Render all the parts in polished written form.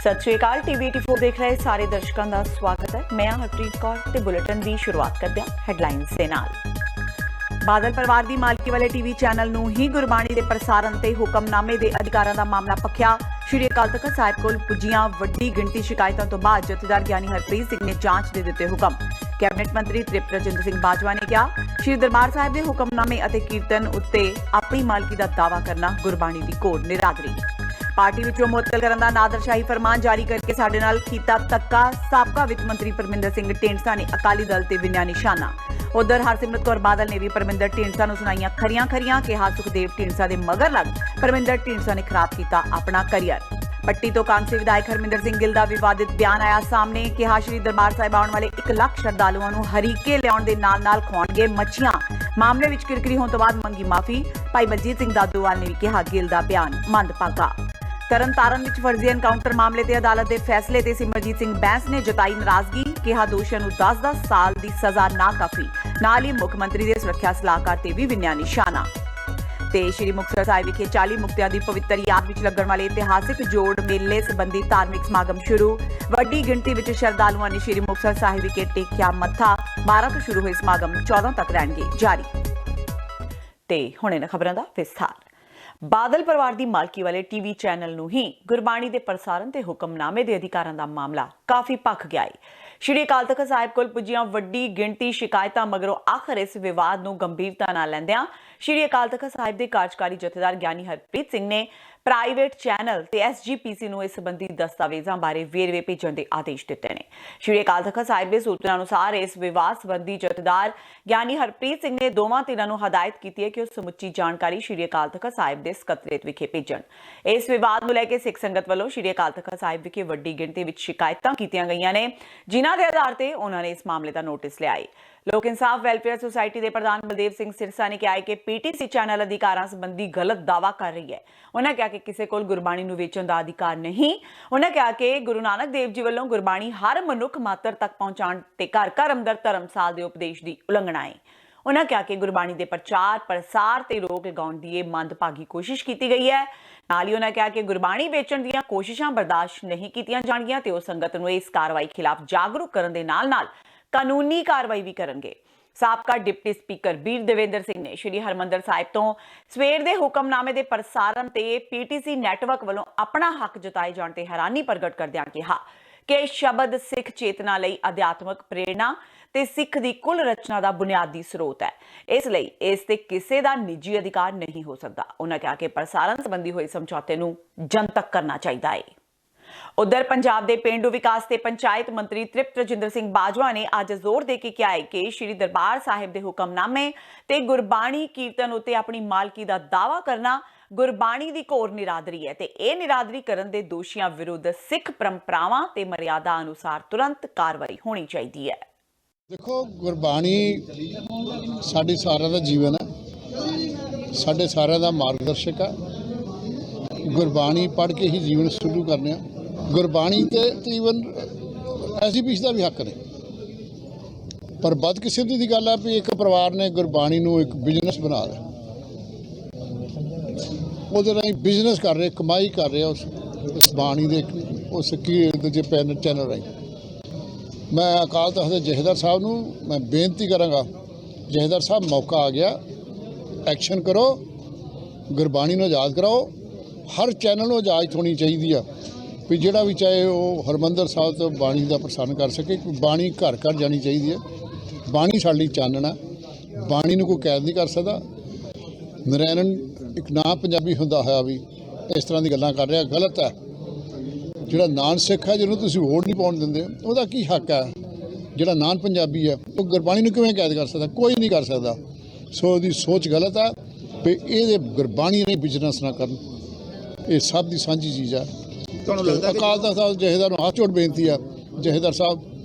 सत श्री अकाल। टीवी 84 देख रहे सारे दर्शकों का स्वागत है। मैं हरप्रीत कौर ते बुलेटिन की शुरुआत करते हैं हैडलाइनस दे नाल। बादल परिवार की मालकी वाले टीवी चैनल नूं ही गुरबाणी के प्रसारण ते हुक्मनामे के अधिकारां दा मामला पक्या। श्री अकाल तख्त साहिब कोल पुजियां वड्डी गिणती शिकायतों तो बाद जथेदार ज्ञानी हरप्रीत सिंह ने जांच दे दिते हुक्म। कैबिनेट मंत्री तृप्त रजिंदर सिंह बाजवा ने कहा, श्री दरबार साहिब के हुक्मनामे अते कीर्तन उत्ते अपनी मालकी का दावा करना गुरबाणी की घोर निरादरी। पार्टी विचों मुअत्तल करन दा नादरशाही फरमान जारी करके साडे नाल कीता धक्का। साबका वित्त मंत्री परमिंदर सिंह ढींडसा ने अकाली दल ते विन्या निशाना। उधर हरसिमरत कौर बादल ने भी परमिंदर ढींडसा नूं सुनाईयां खरियां कहा सुखदेव ढींडसा दे मगर लग परमिंदर ढींडसा ने खराब किया अपना करियर। पट्टी तो कांग्रेसी विधायक हरमिंदर सिंह गिल का विवादित बयान आया सामने। कहा श्री दरबार साहिब आउण वाले 1 लाख श्रद्धालुओं नूं हरीके लियाउण दे नाल खुआउणगे मच्छियां। मामले विच किरकिरी होण तो बाद मंगी माफी। भाई बलजीत सिंह दादूवाल ने भी कहा गिल का बयान मंदभागा। तरन तारण विच फर्जी एनकाउंटर मामले ते अदालत के फैसले ते सिमरजीत सिंह बैंस ने जताई नाराजगी। कहा दोषियों नूं 10-10 साल की सजा ना काफी। नाल ही मुख मंत्री के सुरक्षा सलाहकार ते भी विन्या निशाना। ते श्री मुक्तसर साहिब विखे 40 मुक्तियां की पवित्र याद विच लगण वाले इतिहासिक जोड़ मेले संबंधी धार्मिक समागम शुरू। वड्डी गिणती विच श्रद्धालुओं ने श्री मुक्तसर साहिब विखे टेकिया मत्था। 12 तो शुरू हुए समागम 14 तक रहणगे जारी। ते हुण इन्हां खबरां दा विस्तार। बादल परिवार की मालकी वाले टीवी चैनल नूं ही गुरबाणी के प्रसारण ते हुक्मनामे के अधिकारां दा मामला काफी पख गया है। श्री अकाल तख्त साहिब कोल पुजियां वड्डी गिणती शिकायतां मगरों आखिर इस विवाद नूं गंभीरता नाल लैंदिआं श्री अकाल तख्त साहिब के कार्यकारी जथेदार ज्ञानी हरप्रीत सिंह ने प्राइवेट चैनल ते SGPC नूं इस संबंधी दस्तावेजां बारे वेरवे भेजण के आदेश दिते ने। श्री अकाल तख्त साहिब के सूत्रों अनुसार इस विवाद संबंधी जथेदार ज्ञानी हरप्रीत सिंह ने दोवां धिरां नूं हदायत की है कि वह समुची जानकारी श्री अकाल तख्त साहिब के सकत्रेत विखे भेजण। इस विवाद नूं लैके सिख संगत वालों श्री अकाल तख्त साहिब विखे वड्डी गिणती विच शिकायतां कीतियां गईयां ने, जिन्हां दे आधार ते उन्हां ने इस मामले का नोटिस लिया है। लोक इंसाफ वैलफेयर सोसायटी के प्रधान बलदेव सिंह सिरसा ने कहा है कि PTC चैनल अधिकारां संबंधी गलत दावा कर रही है। उन्होंने कहा कि किसी को गुरबाणी नूं वेचण दा अधिकार नहीं। उन्होंने कहा कि गुरु नानक देव जी वालों गुरबाणी हर मनुख मात्र तक पहुंचाण ते घर घर अंदर धर्मसाल के उपदेश की उलंघना है। उन्होंने कहा कि गुरबाणी के प्रचार प्रसार ते रोक लगाउण दी मंदभागी कोशिश की गई है। नाल ही उन्होंने कहा कि गुरबाणी वेचण दीआं कोशिशां बर्दाश्त नहीं कीतियां जाणगीआं ते उह संगत नूं इस कार्रवाई खिलाफ जागरूक करन दे नाल-नाल कानूनी कार्रवाई भी करनगे। साबका डिप्टी स्पीकर बीर देवेंद्र सिंह ने श्री हरमंदर साहिब तो सवेर के हुक्मनामे के प्रसारण ते PTC नैटवर्क वालों अपना हक जताए जाने ते हैरानी प्रगट करदिआं कहा कि शब्द सिख चेतना लई अध्यात्मक प्रेरणा ते सिख दी कुल रचना का बुनियादी स्रोत है, इसलिए इस ते किसी का निजी अधिकार नहीं हो सकता। उन्होंने कहा कि प्रसारण संबंधी हुए समझौते नूं जनतक करना चाहिए है। उधर पंजाब के पेंडू विकास ते पंचायत मंत्री तृप्त रजिंदर सिंह बाजवा ने आज जोर दे के कहा है कि श्री दरबार साहिब के हुक्मनामे ते गुरबाणी कीर्तन उत्ते अपनी मालकी का दावा करना गुरबाणी की घोर निरादरी है ते यह निरादरी करन दे दोषियों विरुद्ध सिख परंपरावां ते मर्यादा अनुसार तुरंत कार्रवाई होनी चाहिए है। देखो, गुरबाणी साडे सारिਆਂ ਦਾ जीवन है, साडे सारिਆਂ ਦਾ मार्गदर्शक है। गुरबाणी पढ़ के ही जीवन शुरू करने। गुरबाणी ते तकरीबन SGPC का भी हक ने, पर बदकिस्मती की गल है भी एक परिवार ने गुरबाणी नूं एक बिजनेस बना लिया। ਉਹਦੇ ਰਾਹੀਂ बिजनेस कर रहे, कमाई कर रहे उस बाणी के उस दूजे चैनल राਹੀਂ। मैं अकाल तख्त के जथेदार साहब नूं मैं बेनती करांगा, जथेदार साहब मौका आ गया, एक्शन करो, गुरबाणी नूं आज़ाद कराओ। हर चैनल नूं इजाज़त होनी चाहिए है भी जिहड़ा भी चाहे वो हरमंदर साहिब तो बाणी का प्रसारण कर सके। बाणी घर घर जानी चाहिए है। बाणी साडे लई चानना, बाणी नूं कोई कैद नहीं कर सकता। नारायण एक ना पंजाबी हुंदा होया भी इस तरह की गल्लां कर रहा गलत है। जिहड़ा नान सिख है जिन्होंने तुसीं वोट नहीं पाउण दिंदे, उहदा की हक है? जिहड़ा नान पंजाबी है वो गुरबाणी नूं किवें कैद कर सकता? कोई नहीं कर सकता। सो उहदी सोच गलत है भी ये गुरबाणी नहीं बिजनेस ना करन। ये सब की सांझी चीज़ है। अकाल तख्त साहब जथेदार नूं हाथ जोड़ बेनती है, जथेदार साहब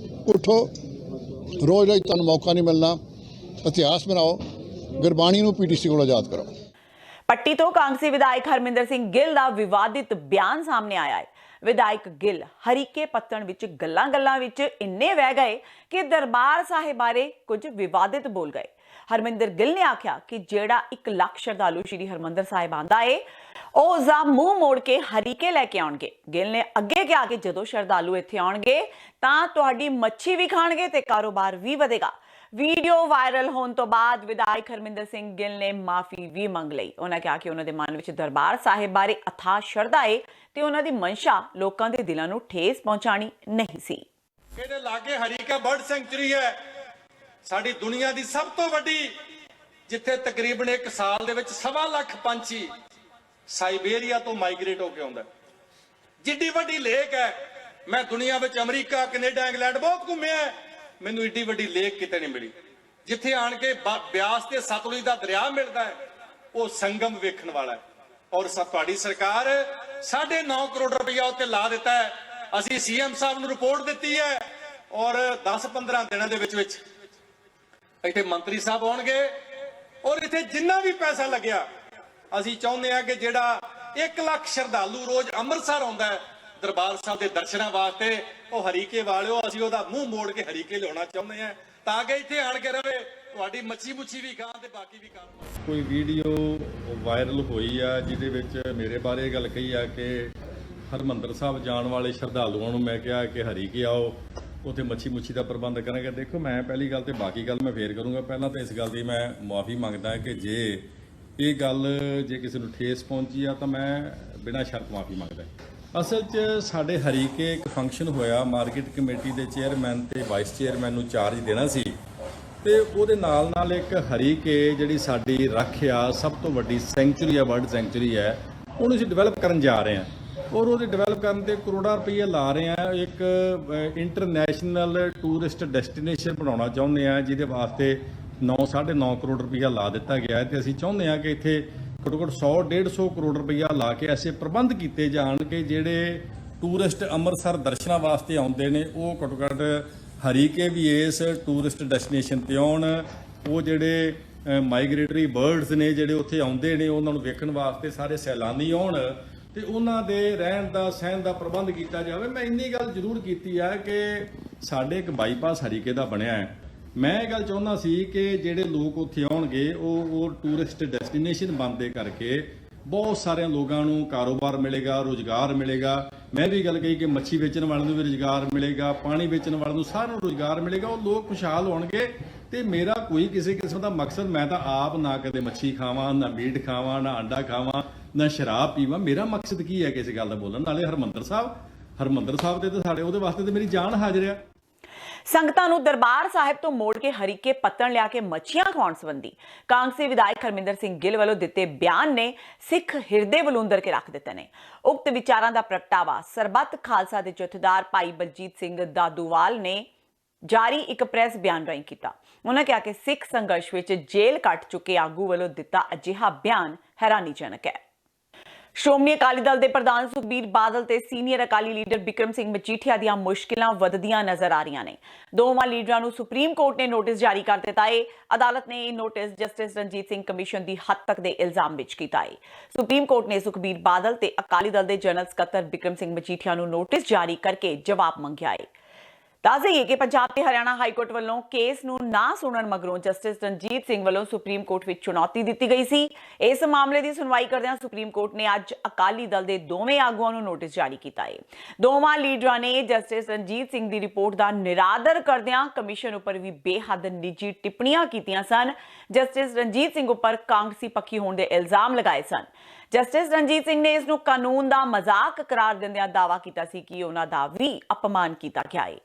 उठो, रोज़ रोज़ तुहानूं मौका नहीं मिलना, इतिहास बनाओ, गुरबाणी नूं PTC कोल आज़ाद करो। पट्टी तो कांग्रेसी विधायक हरमिंदर सिंह गिल का विवादित बयान सामने आया है। विधायक गिल हरीके पत्तन विच गल्लां विच इन्ने वह गए कि दरबार साहिब बारे कुछ विवादित बोल गए। हरमिंदर गिल ने आख्या कि जेड़ा 1 लाख श्रद्धालु श्री हरमंदर साहिब आंदा है ਉਹ ਉਸਦਾ ਮੂੰਹ ਮੋੜ ਕੇ ਹਰੀਕੇ ਲੈ ਕੇ ਆਉਣਗੇ। ਗਿੱਲ ਨੇ ਅੱਗੇ ਕਿਹਾ ਕਿ ਜਦੋਂ ਸ਼ਰਧਾਲੂ ਇੱਥੇ ਆਉਣਗੇ ਤਾਂ ਤੁਹਾਡੀ ਮੱਛੀ ਵੀ ਖਾਣਗੇ ਤੇ ਕਾਰੋਬਾਰ ਵੀ ਵਧੇਗਾ। ਵੀਡੀਓ ਵਾਇਰਲ ਹੋਣ ਤੋਂ ਬਾਅਦ ਵਿਧਾਇਕ ਹਰਮਿੰਦਰ ਸਿੰਘ ਗਿੱਲ ਨੇ ਮਾਫੀ ਵੀ ਮੰਗ ਲਈ। ਉਹਨਾਂ ਕਿਹਾ ਕਿ ਉਹਨਾਂ ਦੇ ਮਨ ਵਿੱਚ ਦਰਬਾਰ ਸਾਹਿਬ ਬਾਰੇ ਅਥਾਹ ਸ਼ਰਧਾ ਹੈ ਤੇ ਉਹਨਾਂ ਦੀ ਮਨਸ਼ਾ ਲੋਕਾਂ ਦੇ ਦਿਲਾਂ ਨੂੰ ਠੇਸ ਪਹੁੰਚਾਣੀ ਨਹੀਂ ਸੀ। ਇਹਦੇ ਲਾਗੇ ਹਰੀਕਾ ਬਰਡ ਸੈਂਚੁਰੀ ਹੈ, ਸਾਡੀ ਦੁਨੀਆ ਦੀ ਸਭ ਤੋਂ ਵੱਡੀ, ਜਿੱਥੇ ਤਕਰੀਬਨ ਇੱਕ ਸਾਲ ਦੇ ਵਿੱਚ 1.25 ਲੱਖ ਪੰਛੀ ਸਾਈਬੇਰੀਆ ਤੋਂ ਮਾਈਗ੍ਰੇਟ ਹੋ ਕੇ ਆਉਂਦਾ। ਜਿੱਡੀ ਵੱਡੀ ਲੇਕ ਹੈ, ਮੈਂ ਦੁਨੀਆ ਵਿੱਚ ਅਮਰੀਕਾ, ਕੈਨੇਡਾ, ਇੰਗਲੈਂਡ ਬਹੁਤ ਘੁੰਮਿਆ, ਮੈਨੂੰ ਏਡੀ ਵੱਡੀ ਲੇਕ ਕਿਤੇ ਨਹੀਂ ਮਿਲੀ। ਜਿੱਥੇ ਆਣ ਕੇ ਬਿਆਸ ਤੇ ਸਤਲੁਜ ਦਾ ਦਰਿਆ ਮਿਲਦਾ ਹੈ, ਉਹ ਸੰਗਮ ਵੇਖਣ ਵਾਲਾ ਹੈ। ਔਰ ਤੁਹਾਡੀ ਸਰਕਾਰ 9.5 ਕਰੋੜ ਰੁਪਇਆ ਉੱਤੇ ਲਾ ਦਿੱਤਾ ਹੈ। ਅਸੀਂ ਸੀਐਮ ਸਾਹਿਬ ਨੂੰ ਰਿਪੋਰਟ ਦਿੱਤੀ ਹੈ ਔਰ 10-15 ਦਿਨਾਂ ਦੇ ਵਿੱਚ ਇੱਥੇ ਮੰਤਰੀ ਸਾਹਿਬ ਆਉਣਗੇ ਔਰ ਇੱਥੇ ਜਿੰਨਾ ਵੀ ਪੈਸਾ ਲੱਗਿਆ, ਅਸੀਂ ਚਾਹੁੰਦੇ ਹਾਂ ਕਿ ਜਿਹੜਾ 1 ਲੱਖ ਸ਼ਰਧਾਲੂ ਰੋਜ਼ ਅੰਮ੍ਰਿਤਸਰ ਆਉਂਦਾ ਹੈ ਦਰਬਾਰ ਸਾਹਿਬ ਦੇ ਦਰਸ਼ਨਾਂ ਵਾਸਤੇ, ਉਹ ਹਰੀਕੇ ਵਾਲਿਓ ਅਸੀਂ ਉਹਦਾ ਮੂੰਹ ਮੋੜ ਕੇ ਹਰੀਕੇ ਲਿਆਉਣਾ ਚਾਹੁੰਦੇ ਹਾਂ, ਤਾਂ ਕਿ ਇੱਥੇ ਆਣ ਕੇ ਰਵੇ, ਤੁਹਾਡੀ ਮੱਛੀ ਮੁੱਛੀ ਵੀ ਖਾਣ ਤੇ ਬਾਕੀ ਵੀ ਕੰਮ। ਕੋਈ ਵੀਡੀਓ ਵਾਇਰਲ ਹੋਈ ਆ ਜਿਹਦੇ ਵਿੱਚ ਮੇਰੇ ਬਾਰੇ ਗੱਲ ਕਹੀ ਆ ਕਿ ਹਰਮੰਦਰ ਸਾਹਿਬ ਜਾਣ ਵਾਲੇ ਸ਼ਰਧਾਲੂਆਂ ਨੂੰ ਮੈਂ ਕਿਹਾ ਕਿ ਹਰੀਕੇ ਆਓ, ਉੱਥੇ ਮੱਛੀ ਮੁੱਛੀ ਦਾ ਪ੍ਰਬੰਧ ਕਰਾਂਗੇ। ਦੇਖੋ, ਮੈਂ ਪਹਿਲੀ ਗੱਲ ਤੇ ਬਾਕੀ ਗੱਲ ਮੈਂ ਫੇਰ ਕਰੂੰਗਾ। ਪਹਿਲਾਂ ਤਾਂ ਇਸ ਗੱਲ ਦੀ ਮੈਂ ਮੁਆਫੀ ਮੰਗਦਾ ਕਿ ਜੇ ਇਹ ਗੱਲ ਜੇ ਕਿਸੇ ਨੂੰ ਠੇਸ ਪਹੁੰਚੀ ਆ ਤਾਂ ਮੈਂ ਬਿਨਾਂ ਸ਼ਰਤ ਮਾਫੀ ਮੰਗਦਾ। ਅਸਲ 'ਚ ਸਾਡੇ ਹਰੀਕੇ ਇੱਕ ਫੰਕਸ਼ਨ ਹੋਇਆ, ਮਾਰਕੀਟ ਕਮੇਟੀ ਦੇ ਚੇਅਰਮੈਨ ਤੇ ਵਾਈਸ ਚੇਅਰਮੈਨ ਨੂੰ ਚਾਰਜ ਦੇਣਾ ਸੀ ਤੇ ਉਹਦੇ ਨਾਲ ਨਾਲ ਇੱਕ ਹਰੀਕੇ ਜਿਹੜੀ ਸਾਡੀ ਰੱਖਿਆ ਸਭ ਤੋਂ ਵੱਡੀ ਸੈਂਚੁਰੀ ਹੈ, ਵਰਲਡ ਸੈਂਚੁਰੀ ਹੈ, ਉਹਨੂੰ ਅਸੀਂ ਡਿਵੈਲਪ ਕਰਨ ਜਾ ਰਹੇ ਹਾਂ ਔਰ ਉਹਦੇ ਡਿਵੈਲਪ ਕਰਨ ਤੇ ਕਰੋੜਾਂ ਰੁਪਏ ਲਾ ਰਹੇ ਹਾਂ। ਇੱਕ ਇੰਟਰਨੈਸ਼ਨਲ ਟੂਰਿਸਟ ਡੈਸਟੀਨੇਸ਼ਨ ਬਣਾਉਣਾ ਚਾਹੁੰਦੇ ਹਾਂ, ਜਿਹਦੇ ਵਾਸਤੇ 9.5 ਕਰੋੜ ਰੁਪਇਆ ਲਾ ਦਿੱਤਾ ਗਿਆ ਹੈ ਤੇ ਅਸੀਂ ਚਾਹੁੰਦੇ ਹਾਂ ਕਿ ਇੱਥੇ ਘੱਟੋ ਘੱਟ 100-150 ਕਰੋੜ ਰੁਪਇਆ ਲਾ ਕੇ ਐਸੇ ਪ੍ਰਬੰਧ ਕੀਤੇ ਜਾਣ ਕਿ ਜਿਹੜੇ ਟੂਰਿਸਟ ਅੰਮ੍ਰਿਤਸਰ ਦਰਸ਼ਨਾਂ ਵਾਸਤੇ ਆਉਂਦੇ ਨੇ ਉਹ ਘੱਟੋ ਘੱਟ ਹਰੀਕੇ ਵੀ ਇਸ ਟੂਰਿਸਟ ਡੈਸਟੀਨੇਸ਼ਨ ਤੇ ਆਉਣ। ਉਹ ਜਿਹੜੇ ਮਾਈਗ੍ਰੇਟਰੀ ਬਰਡਸ ਨੇ ਜਿਹੜੇ ਉੱਥੇ ਆਉਂਦੇ ਨੇ ਉਹਨਾਂ ਨੂੰ ਵੇਖਣ ਵਾਸਤੇ ਸਾਰੇ ਸੈਲਾਨੀ ਆਉਣ ਤੇ ਉਹਨਾਂ ਦੇ ਰਹਿਣ ਦਾ ਸਹਿਣ ਦਾ ਪ੍ਰਬੰਧ ਕੀਤਾ ਜਾਵੇ। ਮੈਂ ਇੰਨੀ ਗੱਲ ਜ਼ਰੂਰ ਕੀਤੀ ਹੈ ਕਿ ਸਾਡੇ ਇੱਕ ਬਾਈਪਾਸ ਹਰੀਕੇ ਦਾ ਬਣਿਆ ਹੈ। ਮੈਂ ਇਹ ਗੱਲ ਚਾਹੁੰਦਾ ਸੀ ਕਿ ਜਿਹੜੇ ਲੋਕ ਉੱਥੇ ਆਉਣਗੇ ਉਹ ਟੂਰਿਸਟ ਡੈਸਟੀਨੇਸ਼ਨ ਬਣਦੇ ਕਰਕੇ ਬਹੁਤ ਸਾਰਿਆਂ ਲੋਕਾਂ ਨੂੰ ਕਾਰੋਬਾਰ ਮਿਲੇਗਾ, ਰੁਜ਼ਗਾਰ ਮਿਲੇਗਾ। ਮੈਂ ਵੀ ਗੱਲ ਕਹੀ ਕਿ ਮੱਛੀ ਵੇਚਣ ਵਾਲਿਆਂ ਨੂੰ ਵੀ ਰੁਜ਼ਗਾਰ ਮਿਲੇਗਾ, ਪਾਣੀ ਵੇਚਣ ਵਾਲਿਆਂ ਨੂੰ ਸਾਰਿਆਂ ਨੂੰ ਰੁਜ਼ਗਾਰ ਮਿਲੇਗਾ। ਉਹ ਲੋਕ ਖੁਸ਼ਹਾਲ ਹੋਣਗੇ ਤੇ ਮੇਰਾ ਕੋਈ ਕਿਸੇ ਕਿਸਮ ਦਾ ਮਕਸਦ, ਮੈਂ ਤਾਂ ਆਪ ਨਾ ਕਦੇ ਮੱਛੀ ਖਾਵਾਂ, ਨਾ ਮੀਟ ਖਾਵਾਂ, ਨਾ ਅੰਡਾ ਖਾਵਾਂ, ਨਾ ਸ਼ਰਾਬ ਪੀਵਾਂ। ਮੇਰਾ ਮਕਸਦ ਕੀ ਹੈ ਕਿਸੇ ਗੱਲ ਦਾ ਬੋਲਣ? ਨਾਲੇ ਹਰਮੰਦਰ ਸਾਹਿਬ ਤੇ ਸਾਡੇ ਉਹਦੇ ਵਾਸਤੇ ਤੇ ਮੇਰੀ ਜਾਨ ਹਾਜ਼ਰ ਆ। ਸੰਗਤਾਂ ਨੂੰ ਦਰਬਾਰ ਸਾਹਿਬ ਤੋਂ ਮੋੜ ਕੇ ਹਰੀਕੇ ਪੱਤਣ ਲਿਆ ਕੇ ਮੱਛੀਆਂ ਖਾਣ ਸੰਬੰਧੀ ਕਾਂਗਰਸੀ ਵਿਧਾਇਕ ਹਰਮਿੰਦਰ ਸਿੰਘ ਗਿੱਲ ਵੱਲੋਂ ਦਿੱਤੇ ਬਿਆਨ ਨੇ ਸਿੱਖ ਹਿਰਦੇ ਬਲੂੰਦਰ ਕੇ ਰੱਖ ਦਿੱਤੇ ਨੇ। ਉਕਤ ਵਿਚਾਰਾਂ ਦਾ ਪ੍ਰਗਟਾਵਾ ਸਰਬੱਤ ਖਾਲਸਾ ਦੇ ਜਥੇਦਾਰ ਭਾਈ ਬਲਜੀਤ ਸਿੰਘ ਦਾਦੂਵਾਲ ਨੇ ਜਾਰੀ ਇੱਕ ਪ੍ਰੈਸ ਬਿਆਨ ਰਾਹੀਂ ਕੀਤਾ। ਉਹਨਾਂ ਕਿਹਾ ਕਿ ਸਿੱਖ ਸੰਘਰਸ਼ ਵਿੱਚ ਜੇਲ੍ਹ ਕੱਟ ਚੁੱਕੇ ਆਗੂ ਵੱਲੋਂ ਦਿੱਤਾ ਅਜਿਹਾ ਬਿਆਨ ਹੈਰਾਨੀਜਨਕ ਹੈ। ਸ਼੍ਰੋਮਣੀ ਅਕਾਲੀ ਦਲ ਦੇ ਪ੍ਰਧਾਨ ਸੁਖਬੀਰ ਬਾਦਲ ਤੇ ਸੀਨੀਅਰ ਅਕਾਲੀ ਲੀਡਰ ਬਿਕਰਮ ਸਿੰਘ ਮਜੀਠੀਆ ਦੀਆਂ ਮੁਸ਼ਕਿਲਾਂ ਵਧਦੀਆਂ ਨਜ਼ਰ ਆ ਰਹੀਆਂ ਨੇ। ਦੋਵਾਂ ਲੀਡਰਾਂ ਨੂੰ ਸੁਪਰੀਮ ਕੋਰਟ ਨੇ ਨੋਟਿਸ ਜਾਰੀ ਕਰ ਦਿੱਤਾ ਹੈ। ਅਦਾਲਤ ਨੇ ਇਹ notice justice Ranjit Singh commission ਦੀ ਹੱਦ ਤੱਕ ਦੇ ਇਲਜ਼ਾਮ ਵਿੱਚ ਕੀਤਾ ਹੈ। ਸੁਪਰੀਮ ਕੋਰਟ ਨੇ ਸੁਖਬੀਰ ਬਾਦਲ ਤੇ ਅਕਾਲੀ ਦਲ ਦੇ ਜਨਰਲ ਸਕੱਤਰ ਬਿਕਰਮ ਸਿੰਘ ਮਜੀਠੀਆ ਨੂੰ ਨੋਟਿਸ ਜਾਰੀ ਕਰਕੇ ਜਵਾਬ ਮੰਗਿਆ ਹੈ। ਦੱਸ ਦੇਈਏ ਕਿ ਪੰਜਾਬ ਤੇ ਹਰਿਆਣਾ ਹਾਈ ਕੋਰਟ ਵੱਲੋਂ ਕੇਸ ਨੂੰ ਨਾ ਸੁਣਨ ਮਗਰੋਂ ਜਸਟਿਸ ਰਣਜੀਤ ਸਿੰਘ ਵੱਲੋਂ ਸੁਪਰੀਮ ਕੋਰਟ ਵਿੱਚ ਚੁਣੌਤੀ ਦਿੱਤੀ ਗਈ ਸੀ। ਇਸ ਮਾਮਲੇ ਦੀ ਸੁਣਵਾਈ ਕਰਦਿਆਂ ਸੁਪਰੀਮ ਕੋਰਟ ਨੇ ਅੱਜ ਅਕਾਲੀ ਦਲ ਦੇ ਦੋਵੇਂ ਆਗੂਆਂ ਨੂੰ ਨੋਟਿਸ ਜਾਰੀ ਕੀਤਾ ਹੈ। ਦੋਵਾਂ ਲੀਡਰਾਂ ਨੇ ਜਸਟਿਸ ਰਣਜੀਤ ਸਿੰਘ ਦੀ ਰਿਪੋਰਟ ਦਾ ਨਿਰਾਦਰ ਕਰਦਿਆਂ ਕਮਿਸ਼ਨ ਉੱਪਰ ਵੀ ਬੇਹੱਦ ਨਿੱਜੀ ਟਿੱਪਣੀਆਂ ਕੀਤੀਆਂ ਸਨ। ਜਸਟਿਸ ਰਣਜੀਤ ਸਿੰਘ ਉੱਪਰ ਕਾਂਗਰਸੀ ਪੱਖੀ ਹੋਣ ਦੇ ਇਲਜ਼ਾਮ ਲਗਾਏ ਸਨ। ਜਸਟਿਸ ਰਣਜੀਤ ਸਿੰਘ ਨੇ ਇਸ ਨੂੰ ਕਾਨੂੰਨ ਦਾ ਮਜ਼ਾਕ ਕਰਾਰ ਦਿੰਦਿਆਂ ਦਾਅਵਾ ਕੀਤਾ ਸੀ ਕਿ ਉਹਨਾਂ ਦਾ ਵੀ ਅਪਮਾਨ ਕੀਤਾ ਗਿਆ ਹੈ।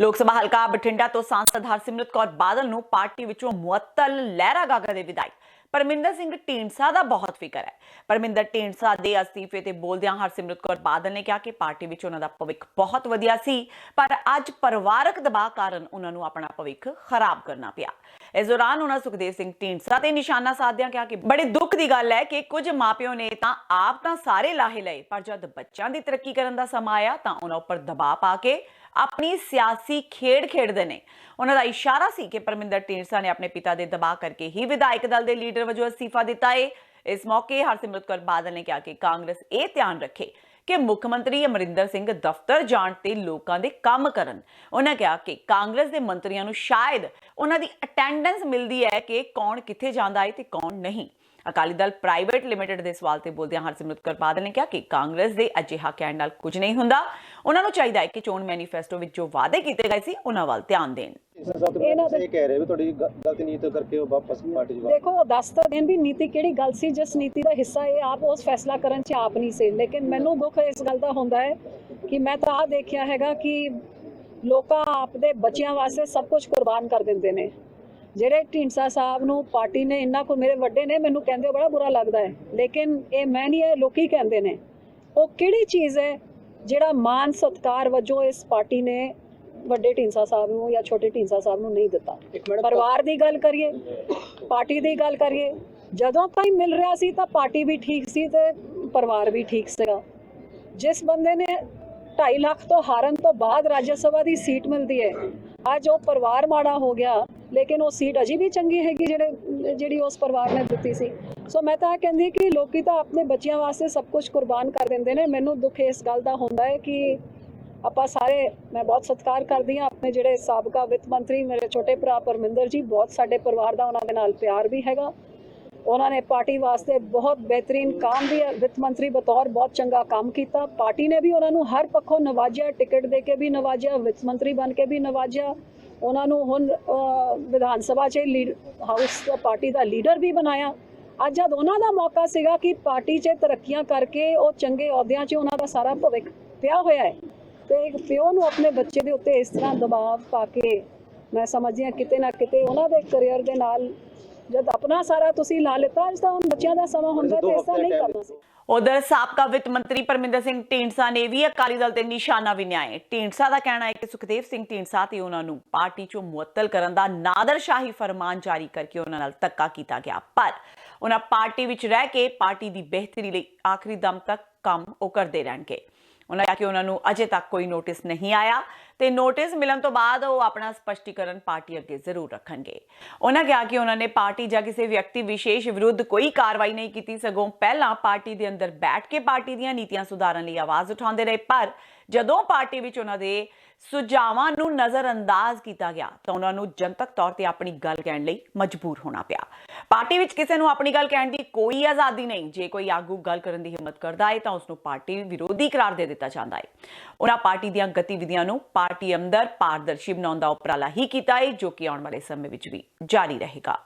ਲੋਕ ਸਭਾ ਹਲਕਾ ਬਠਿੰਡਾ ਤੋਂ ਸਾਂਸਦ ਹਰਸਿਮਰਤ ਕੌਰ ਬਾਦਲ ਨੂੰ ਪਾਰਟੀ ਵਿੱਚੋਂ ਮੁਅੱਤਲ ਲਹਿਰਾਗਾਗਾ ਦੇ ਵਿਧਾਇਕ ਪਰਮਿੰਦਰ ਸਿੰਘ ਢੀਂਡਸਾ ਦਾ ਬਹੁਤ ਫਿਕਰ ਹੈ। ਪਰਮਿੰਦਰ ਢੀਂਡਸਾ ਦੇ ਅਸਤੀਫੇ ਤੇ ਬੋਲਦਿਆਂ ਹਰਸਿਮਰਤ ਕੌਰ ਬਾਦਲ ਨੇ ਕਿਹਾ ਕਿ ਪਾਰਟੀ ਵਿੱਚ ਉਹਨਾਂ ਦਾ ਭਵਿੱਖ ਬਹੁਤ ਵਧੀਆ ਸੀ, ਪਰ ਅੱਜ ਪਰਿਵਾਰਕ ਦਬਾਅ ਕਾਰਨ ਉਹਨਾਂ ਨੂੰ ਆਪਣਾ ਭਵਿੱਖ ਖਰਾਬ ਕਰਨਾ ਪਿਆ। ਇਸ ਦੌਰਾਨ ਉਹਨਾਂ ਸੁਖਦੇਵ ਸਿੰਘ ਢੀਂਡਸਾ ਤੇ ਨਿਸ਼ਾਨਾ ਸਾਧਦਿਆਂ ਕਿਹਾ ਕਿ ਬੜੇ ਦੁੱਖ ਦੀ ਗੱਲ ਹੈ ਕਿ ਕੁਝ ਮਾਪਿਓ ਨੇ ਤਾਂ ਆਪ ਤਾਂ ਸਾਰੇ ਲਾਹੇ ਲਏ, ਪਰ ਜਦ ਬੱਚਿਆਂ ਦੀ ਤਰੱਕੀ ਕਰਨ ਦਾ ਸਮਾਂ ਆਇਆ ਤਾਂ ਉਹਨਾਂ ਉੱਪਰ ਦਬਾਅ ਪਾ ਕੇ ਆਪਣੀ ਸਿਆਸੀ ਖੇਡ ਖੇਡਦੇ ਨੇ। ਉਹਨਾਂ ਦਾ ਇਸ਼ਾਰਾ ਸੀ ਕਿ ਪਰਮਿੰਦਰ ਢੀਂਡਸਾ ਨੇ ਆਪਣੇ ਪਿਤਾ ਦੇ ਦਬਾਅ ਕਰਕੇ ਹੀ ਵਿਧਾਇਕ ਦਲ ਦੇ ਲੀਡਰ ਵਜੋਂ ਅਸਤੀਫਾ ਦਿੱਤਾ ਹੈ। ਇਸ ਮੌਕੇ ਹਰਸਿਮਰਤ ਕੌਰ ਬਾਦਲ ਨੇ ਕਿਹਾ ਕਿ ਕਾਂਗਰਸ ਇਹ ਧਿਆਨ ਰੱਖੇ ਕਿ ਮੁੱਖ ਮੰਤਰੀ ਅਮਰਿੰਦਰ ਸਿੰਘ ਦਫ਼ਤਰ ਜਾਣ ਤੇ ਲੋਕਾਂ ਦੇ ਕੰਮ ਕਰਨ। ਉਹਨਾਂ ਕਿਹਾ ਕਿ ਕਾਂਗਰਸ ਦੇ ਮੰਤਰੀਆਂ ਨੂੰ ਸ਼ਾਇਦ ਉਹਨਾਂ ਦੀ ਅਟੈਂਡੈਂਸ ਮਿਲਦੀ ਹੈ ਕਿ ਕੌਣ ਕਿੱਥੇ ਜਾਂਦਾ ਹੈ ਤੇ ਕੌਣ ਨਹੀਂ। ਅਕਾਲੀ ਦਲ ਪ੍ਰਾਈਵੇਟ ਲਿਮਿਟਡ ਦੇ ਸਵਾਲ ਤੇ ਬੋਲਦਿਆਂ ਹਰਸਿਮਰਤ ਕੌਰ ਬਾਦਲ ਨੇ ਕਿਹਾ ਕਿ ਕਾਂਗਰਸ ਦੇ ਅਜਿਹਾ ਕਹਿਣ ਨਾਲ ਕੁਝ ਨਹੀਂ ਹੁੰਦਾ। ਉਹਨਾਂ ਨੂੰ ਚਾਹੀਦਾ ਹੈ ਕਿ ਚੋਣ ਮੈਨੀਫੈਸਟੋ ਵਿੱਚ ਜੋ ਵਾਅਦੇ ਕੀਤੇ ਗਏ ਸੀ ਉਹਨਾਂ ਵੱਲ ਧਿਆਨ ਦੇਣ। ਇਹ ਕਹਿ ਰਹੇ ਵੀ ਤੁਹਾਡੀ ਗਲਤ ਨੀਤੀ ਕਰਕੇ ਉਹ ਵਾਪਸ ਪਾਰਟੀ ਚ देखो वो दस तो दिन भी नीति किहड़ी गल सी, जिस नीति का हिस्सा ये आप उस फैसला करन च आप नहीं से। लेकिन मैनू दुख इस गल का होंदा है कि मैं तो आ देखिया हैगा कि लोग आपदे बच्चियां वास्ते सब कुछ कुर्बान कर दिंदे ने। ਜਿਹੜੇ ਢੀਂਡਸਾ ਸਾਹਿਬ ਨੂੰ ਪਾਰਟੀ ਨੇ ਇੰਨਾ ਕੋ ਮੇਰੇ ਵੱਡੇ ਨੇ ਮੈਨੂੰ ਕਹਿੰਦੇ ਬੜਾ ਬੁਰਾ ਲੱਗਦਾ ਹੈ, ਲੇਕਿਨ ਇਹ ਮੈਂ ਨਹੀਂ, ਇਹ ਲੋਕੀ ਕਹਿੰਦੇ ਨੇ। ਉਹ ਕਿਹੜੀ ਚੀਜ਼ ਹੈ ਜਿਹੜਾ ਮਾਨ ਸਤਕਾਰ ਵਜੋਂ ਇਸ ਪਾਰਟੀ ਨੇ ਵੱਡੇ ਢੀਂਡਸਾ ਸਾਹਿਬ ਨੂੰ ਜਾਂ ਛੋਟੇ ਢੀਂਡਸਾ ਸਾਹਿਬ ਨੂੰ ਨਹੀਂ ਦਿੱਤਾ? ਪਰਿਵਾਰ ਦੀ ਗੱਲ ਕਰੀਏ, ਪਾਰਟੀ ਦੀ ਗੱਲ ਕਰੀਏ, ਜਦੋਂ ਤਾਈਂ ਮਿਲ ਰਿਹਾ ਸੀ ਤਾਂ ਪਾਰਟੀ ਵੀ ਠੀਕ ਸੀ ਤੇ ਪਰਿਵਾਰ ਵੀ ਠੀਕ ਸੀਗਾ। ਜਿਸ ਬੰਦੇ ਨੇ 2.5 ਲੱਖ ਤੋਂ ਹਾਰਨ ਤੋਂ ਬਾਅਦ ਰਾਜ ਸਭਾ ਦੀ ਸੀਟ ਮਿਲਦੀ ਹੈ, ਅੱਜ ਉਹ ਪਰਿਵਾਰ ਮਾੜਾ ਹੋ ਗਿਆ, ਲੇਕਿਨ ਉਹ ਸੀਟ ਅਜੀ ਵੀ ਚੰਗੀ ਹੈਗੀ ਜਿਹੜੀ ਉਸ ਪਰਿਵਾਰ ਨੇ ਦਿੱਤੀ ਸੀ। ਸੋ ਮੈਂ ਤਾਂ ਕਹਿੰਦੀ ਕਿ ਲੋਕੀ ਤਾਂ ਆਪਣੇ ਬੱਚਿਆਂ ਵਾਸਤੇ ਸਭ ਕੁਝ ਕੁਰਬਾਨ ਕਰ ਦਿੰਦੇ ਨੇ। ਮੈਨੂੰ ਦੁੱਖ ਇਸ ਗੱਲ ਦਾ ਹੁੰਦਾ ਹੈ ਕਿ ਆਪਾਂ ਸਾਰੇ, ਮੈਂ ਬਹੁਤ ਸਤਿਕਾਰ ਕਰਦੀ ਹਾਂ ਆਪਣੇ ਜਿਹੜੇ ਸਾਬਕਾ ਵਿੱਤ ਮੰਤਰੀ ਮੇਰੇ ਛੋਟੇ ਭਰਾ ਪਰਮਿੰਦਰ ਜੀ, ਬਹੁਤ ਸਾਡੇ ਪਰਿਵਾਰ ਦਾ ਉਹਨਾਂ ਦੇ ਨਾਲ ਪਿਆਰ ਵੀ ਹੈਗਾ। ਉਹਨਾਂ ਨੇ ਪਾਰਟੀ ਵਾਸਤੇ ਬਹੁਤ ਬਿਹਤਰੀਨ ਕੰਮ ਵੀ, ਵਿੱਤ ਮੰਤਰੀ ਬਤੌਰ ਬਹੁਤ ਚੰਗਾ ਕੰਮ ਕੀਤਾ। ਪਾਰਟੀ ਨੇ ਵੀ ਉਹਨਾਂ ਨੂੰ ਹਰ ਪੱਖੋਂ ਨਵਾਜਿਆ, ਟਿਕਟ ਦੇ ਕੇ ਵੀ ਨਵਾਜਿਆ, ਵਿੱਤ ਮੰਤਰੀ ਬਣ ਕੇ ਵੀ ਨਵਾਜਿਆ। ਉਹਨਾਂ ਨੂੰ ਹੁਣ ਵਿਧਾਨ ਸਭਾ 'ਚ ਹਾਊਸ ਪਾਰਟੀ ਦਾ ਲੀਡਰ ਵੀ ਬਣਾਇਆ। ਅੱਜ ਜਦ ਉਹਨਾਂ ਦਾ ਮੌਕਾ ਸੀਗਾ ਕਿ ਪਾਰਟੀ 'ਚ ਤਰੱਕੀਆਂ ਕਰਕੇ ਉਹ ਚੰਗੇ ਅਹੁਦਿਆਂ 'ਚ ਉਹਨਾਂ ਦਾ ਸਾਰਾ ਭਵਿੱਖ ਪਿਆ ਹੋਇਆ ਹੈ, ਤੇ ਇੱਕ ਪਿਓ ਨੂੰ ਆਪਣੇ ਬੱਚੇ ਦੇ ਉੱਤੇ ਇਸ ਤਰ੍ਹਾਂ ਦਬਾਅ ਪਾ ਕੇ, ਮੈਂ ਸਮਝਦੀ ਹਾਂ ਕਿਤੇ ਨਾ ਕਿਤੇ ਉਹਨਾਂ ਦੇ ਕਰੀਅਰ ਦੇ ਨਾਲ ਜਦ ਆਪਣਾ ਸਾਰਾ ਤੁਸੀਂ ਲਾ ਲਿੱਤਾ, ਅੱਜ ਤਾਂ ਹੁਣ ਬੱਚਿਆਂ ਦਾ ਸਮਾਂ ਹੁੰਦਾ ਤੇ ਇਸ ਤਰ੍ਹਾਂ ਨਹੀਂ ਕਰਨਾ ਸੀ। ਉਧਰ ਸਾਬਕਾ ਵਿੱਤ ਮੰਤਰੀ ਪਰਮਿੰਦਰ ਸਿੰਘ ਢੀਂਡਸਾ ਨੇ ਵੀ ਅਕਾਲੀ ਦਲ ਤੇ ਨਿਸ਼ਾਨਾ ਬਿੰਨਿਆ ਹੈ। ਢੀਂਡਸਾ ਦਾ ਕਹਿਣਾ ਹੈ ਕਿ ਸੁਖਦੇਵ ਸਿੰਘ ਢੀਂਡਸਾ ਤੇ ਉਹਨਾਂ ਨੂੰ ਪਾਰਟੀ ਚੋਂ ਮੁਅੱਤਲ ਕਰਨ ਦਾ ਨਾਦਰਸ਼ਾਹੀ ਫਰਮਾਨ ਜਾਰੀ ਕਰਕੇ ਉਹਨਾਂ ਨਾਲ ਧੱਕਾ ਕੀਤਾ ਗਿਆ, ਪਰ ਉਹਨਾਂ ਪਾਰਟੀ ਵਿੱਚ ਰਹਿ ਕੇ ਪਾਰਟੀ ਦੀ ਬਿਹਤਰੀ ਲਈ ਆਖਰੀ ਦਮ ਤੱਕ ਕੰਮ ਉਹ ਕਰਦੇ ਰਹਿਣਗੇ। ਉਹਨਾਂ ਕਿਹਾ ਕਿ ਉਹਨਾਂ ਨੂੰ ਅਜੇ ਤੱਕ ਕੋਈ ਨੋਟਿਸ ਨਹੀਂ ਆਇਆ ਤੇ ਨੋਟਿਸ ਮਿਲਣ ਤੋਂ ਬਾਅਦ ਉਹ ਆਪਣਾ ਸਪਸ਼ਟੀਕਰਨ ਪਾਰਟੀ ਅੱਗੇ ਜ਼ਰੂਰ ਰੱਖਣਗੇ। ਉਹਨਾਂ ਕਿਹਾ ਕਿ ਉਹਨਾਂ ਨੇ ਪਾਰਟੀ ਜਾਂ ਕਿਸੇ ਵਿਅਕਤੀ ਵਿਸ਼ੇਸ਼ ਵਿਰੁੱਧ ਕੋਈ ਕਾਰਵਾਈ ਨਹੀਂ ਕੀਤੀ, ਸਗੋਂ ਪਹਿਲਾਂ ਪਾਰਟੀ ਦੇ ਅੰਦਰ ਬੈਠ ਕੇ ਪਾਰਟੀ ਦੀਆਂ ਨੀਤੀਆਂ ਸੁਧਾਰਨ ਲਈ ਆਵਾਜ਼ ਉਠਾਉਂਦੇ ਰਹੇ, ਪਰ ਜਦੋਂ ਪਾਰਟੀ ਵਿੱਚ ਉਹਨਾਂ ਦੇ ਸੁਝਾਵਾਂ ਨੂੰ ਨਜ਼ਰਅੰਦਾਜ਼ ਕੀਤਾ ਗਿਆ ਤਾਂ ਉਹਨਾਂ ਨੂੰ ਜਨਤਕ ਤੌਰ ਤੇ ਆਪਣੀ ਗੱਲ ਕਹਿਣ ਲਈ ਮਜਬੂਰ ਹੋਣਾ ਪਿਆ। ਪਾਰਟੀ ਵਿੱਚ ਕਿਸੇ ਨੂੰ ਆਪਣੀ ਗੱਲ ਕਹਿਣ ਦੀ ਕੋਈ ਆਜ਼ਾਦੀ ਨਹੀਂ। ਜੇ ਕੋਈ ਆਗੂ ਗੱਲ ਕਰਨ ਦੀ ਹਿੰਮਤ ਕਰਦਾ ਹੈ ਤਾਂ ਉਸ ਨੂੰ ਪਾਰਟੀ ਵਿਰੋਧੀ ਕਰਾਰ ਦੇ ਦਿੱਤਾ ਜਾਂਦਾ ਹੈ। ਉਹਨਾਂ ਪਾਰਟੀ ਦੀਆਂ ਗਤੀਵਿਧੀਆਂ ਨੂੰ ਪਾਰਟੀ ਅੰਦਰ ਪਾਰਦਰਸ਼ੀ ਬਣਾਉਣ ਦਾ ਉਪਰਾਲਾ ਹੀ ਕੀਤਾ ਹੈ, ਜੋ ਕਿ ਆਉਣ ਵਾਲੇ ਸਮੇਂ ਵਿੱਚ ਵੀ ਜਾਰੀ ਰਹੇਗਾ।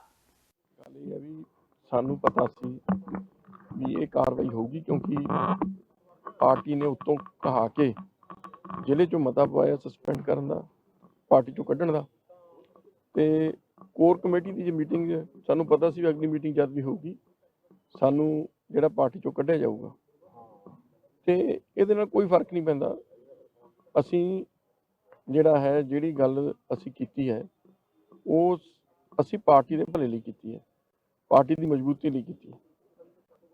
ਗੱਲ ਇਹ ਹੈ ਵੀ ਸਾਨੂੰ ਪਤਾ ਸੀ ਵੀ ਇਹ ਕਾਰਵਾਈ ਹੋਊਗੀ, ਕਿਉਂਕਿ ਪਾਰਟੀ ਨੇ ਉੱਤੋਂ ਕਹਾ ਕੇ ਜ਼ਿਲ੍ਹੇ ਚੋਂ ਮਤਾ ਪਵਾਇਆ ਸਸਪੈਂਡ ਕਰਨ ਦਾ, ਪਾਰਟੀ ਚੋਂ ਕੱਢਣ ਦਾ। ਤੇ ਕੋਰ ਕਮੇਟੀ ਦੀ ਜੇ ਮੀਟਿੰਗ, ਸਾਨੂੰ ਪਤਾ ਸੀ ਵੀ ਅਗਲੀ ਮੀਟਿੰਗ ਜਦ ਵੀ ਹੋਊਗੀ ਸਾਨੂੰ ਜਿਹੜਾ ਪਾਰਟੀ ਚੋਂ ਕੱਢਿਆ ਜਾਊਗਾ। ਤੇ ਇਹਦੇ ਨਾਲ ਕੋਈ ਫਰਕ ਨਹੀਂ ਪੈਂਦਾ। ਅਸੀਂ ਜਿਹੜਾ ਹੈ, ਜਿਹੜੀ ਗੱਲ ਅਸੀਂ ਕੀਤੀ ਹੈ ਉਹ ਅਸੀਂ ਪਾਰਟੀ ਦੇ ਭਲੇ ਲਈ ਕੀਤੀ ਹੈ, ਪਾਰਟੀ ਦੀ ਮਜ਼ਬੂਤੀ ਲਈ ਕੀਤੀ ਹੈ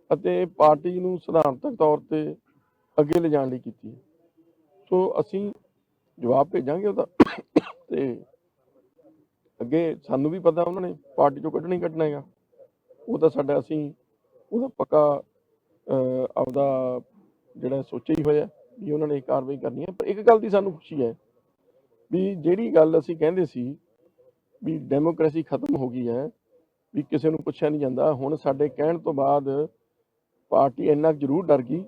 ਅਤੇ ਪਾਰਟੀ ਨੂੰ ਸਿਧਾਂਤਕ ਤੌਰ ਤੇ ਅੱਗੇ ਲਿਜਾਣ ਲਈ ਕੀਤੀ ਹੈ। ਸੋ ਅਸੀਂ ਜਵਾਬ ਭੇਜਾਂਗੇ ਉਹਦਾ। ਤੇ ਅੱਗੇ ਸਾਨੂੰ ਵੀ ਪਤਾ ਉਹਨਾਂ ਨੇ ਪਾਰਟੀ ਚੋਂ ਕੱਢਣਾ ਹੀ ਕੱਢਣਾ ਹੈਗਾ, ਉਹ ਤਾਂ ਸਾਡਾ, ਅਸੀਂ ਉਹਦਾ ਪੱਕਾ ਆਪਦਾ ਜਿਹੜਾ ਸੋਚਿਆ ਹੀ ਹੋਇਆ ਵੀ ਉਹਨਾਂ ਨੇ ਕਾਰਵਾਈ ਕਰਨੀ ਹੈ। ਪਰ ਇੱਕ ਗੱਲ ਦੀ ਸਾਨੂੰ ਖੁਸ਼ੀ ਹੈ ਵੀ ਜਿਹੜੀ ਗੱਲ ਅਸੀਂ ਕਹਿੰਦੇ ਸੀ ਵੀ ਡੈਮੋਕ੍ਰੇਸੀ ਖਤਮ ਹੋ ਗਈ ਹੈ, ਵੀ ਕਿਸੇ ਨੂੰ ਪੁੱਛਿਆ ਨਹੀਂ ਜਾਂਦਾ, ਹੁਣ ਸਾਡੇ ਕਹਿਣ ਤੋਂ ਬਾਅਦ ਪਾਰਟੀ ਇੰਨਾ ਜ਼ਰੂਰ ਡਰ ਗਈ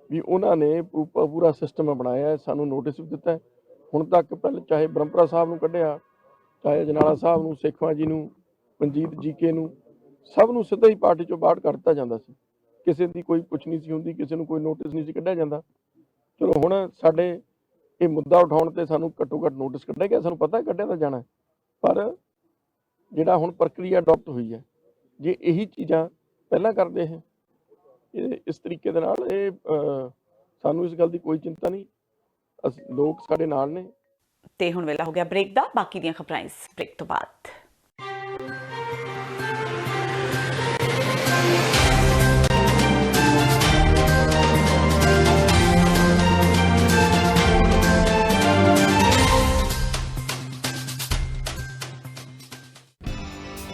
ਵੀ ਉਹਨਾਂ ਨੇ ਪੂਰਾ ਸਿਸਟਮ ਬਣਾਇਆ, ਸਾਨੂੰ ਨੋਟਿਸ ਵੀ ਦਿੱਤਾ। ਹੁਣ ਤੱਕ ਪਹਿਲਾਂ ਚਾਹੇ ਬ੍ਰਹਮਪੁਰਾ ਸਾਹਿਬ ਨੂੰ ਕੱਢਿਆ, ਚਾਹੇ ਅਜਨਾਲਾ ਸਾਹਿਬ ਨੂੰ, ਸੇਖਵਾਂ ਜੀ ਨੂੰ, ਮਨਜੀਤ ਜੀਕੇ ਨੂੰ, ਸਭ ਨੂੰ ਸਿੱਧਾ ਹੀ ਪਾਰਟੀ ਚੋਂ ਬਾਹਰ ਕਰ ਦਿੱਤਾ ਜਾਂਦਾ ਸੀ। ਕਿਸੇ ਦੀ ਕੋਈ ਪੁੱਛ ਨਹੀਂ ਸੀ ਹੁੰਦੀ, ਕਿਸੇ ਨੂੰ ਕੋਈ ਨੋਟਿਸ ਨਹੀਂ ਸੀ ਕੱਢਿਆ ਜਾਂਦਾ। ਚਲੋ ਹੁਣ ਸਾਡੇ ਇਹ ਮੁੱਦਾ ਉਠਾਉਣ ਤੇ ਸਾਨੂੰ ਘੱਟੋ ਘੱਟ ਨੋਟਿਸ ਕੱਢਿਆ ਗਿਆ, ਸਾਨੂੰ ਪਤਾ ਕੱਢਿਆ ਤਾਂ ਜਾਣਾ, ਪਰ ਜਿਹੜਾ ਹੁਣ ਪ੍ਰਕਿਰਿਆ ਅਡਾਪਟ ਹੋਈ ਹੈ, ਜੇ ਇਹੀ ਚੀਜ਼ਾਂ ਪਹਿਲਾਂ ਕਰਦੇ ਹੈ ਇਸ ਤਰੀਕੇ ਦੇ ਨਾਲ, ਇਹ ਸਾਨੂੰ ਇਸ ਗੱਲ ਦੀ ਕੋਈ ਚਿੰਤਾ ਨਹੀਂ, ਲੋਕ ਸਾਡੇ ਨਾਲ ਨੇ। ਤੇ ਹੁਣ ਵੇਲਾ ਹੋ ਗਿਆ ਬ੍ਰੇਕ ਦਾ। ਬਾਕੀ ਦੀਆਂ ਖਬਰਾਂ ਇਸ ਬ੍ਰੇਕ ਤੋਂ ਬਾਅਦ।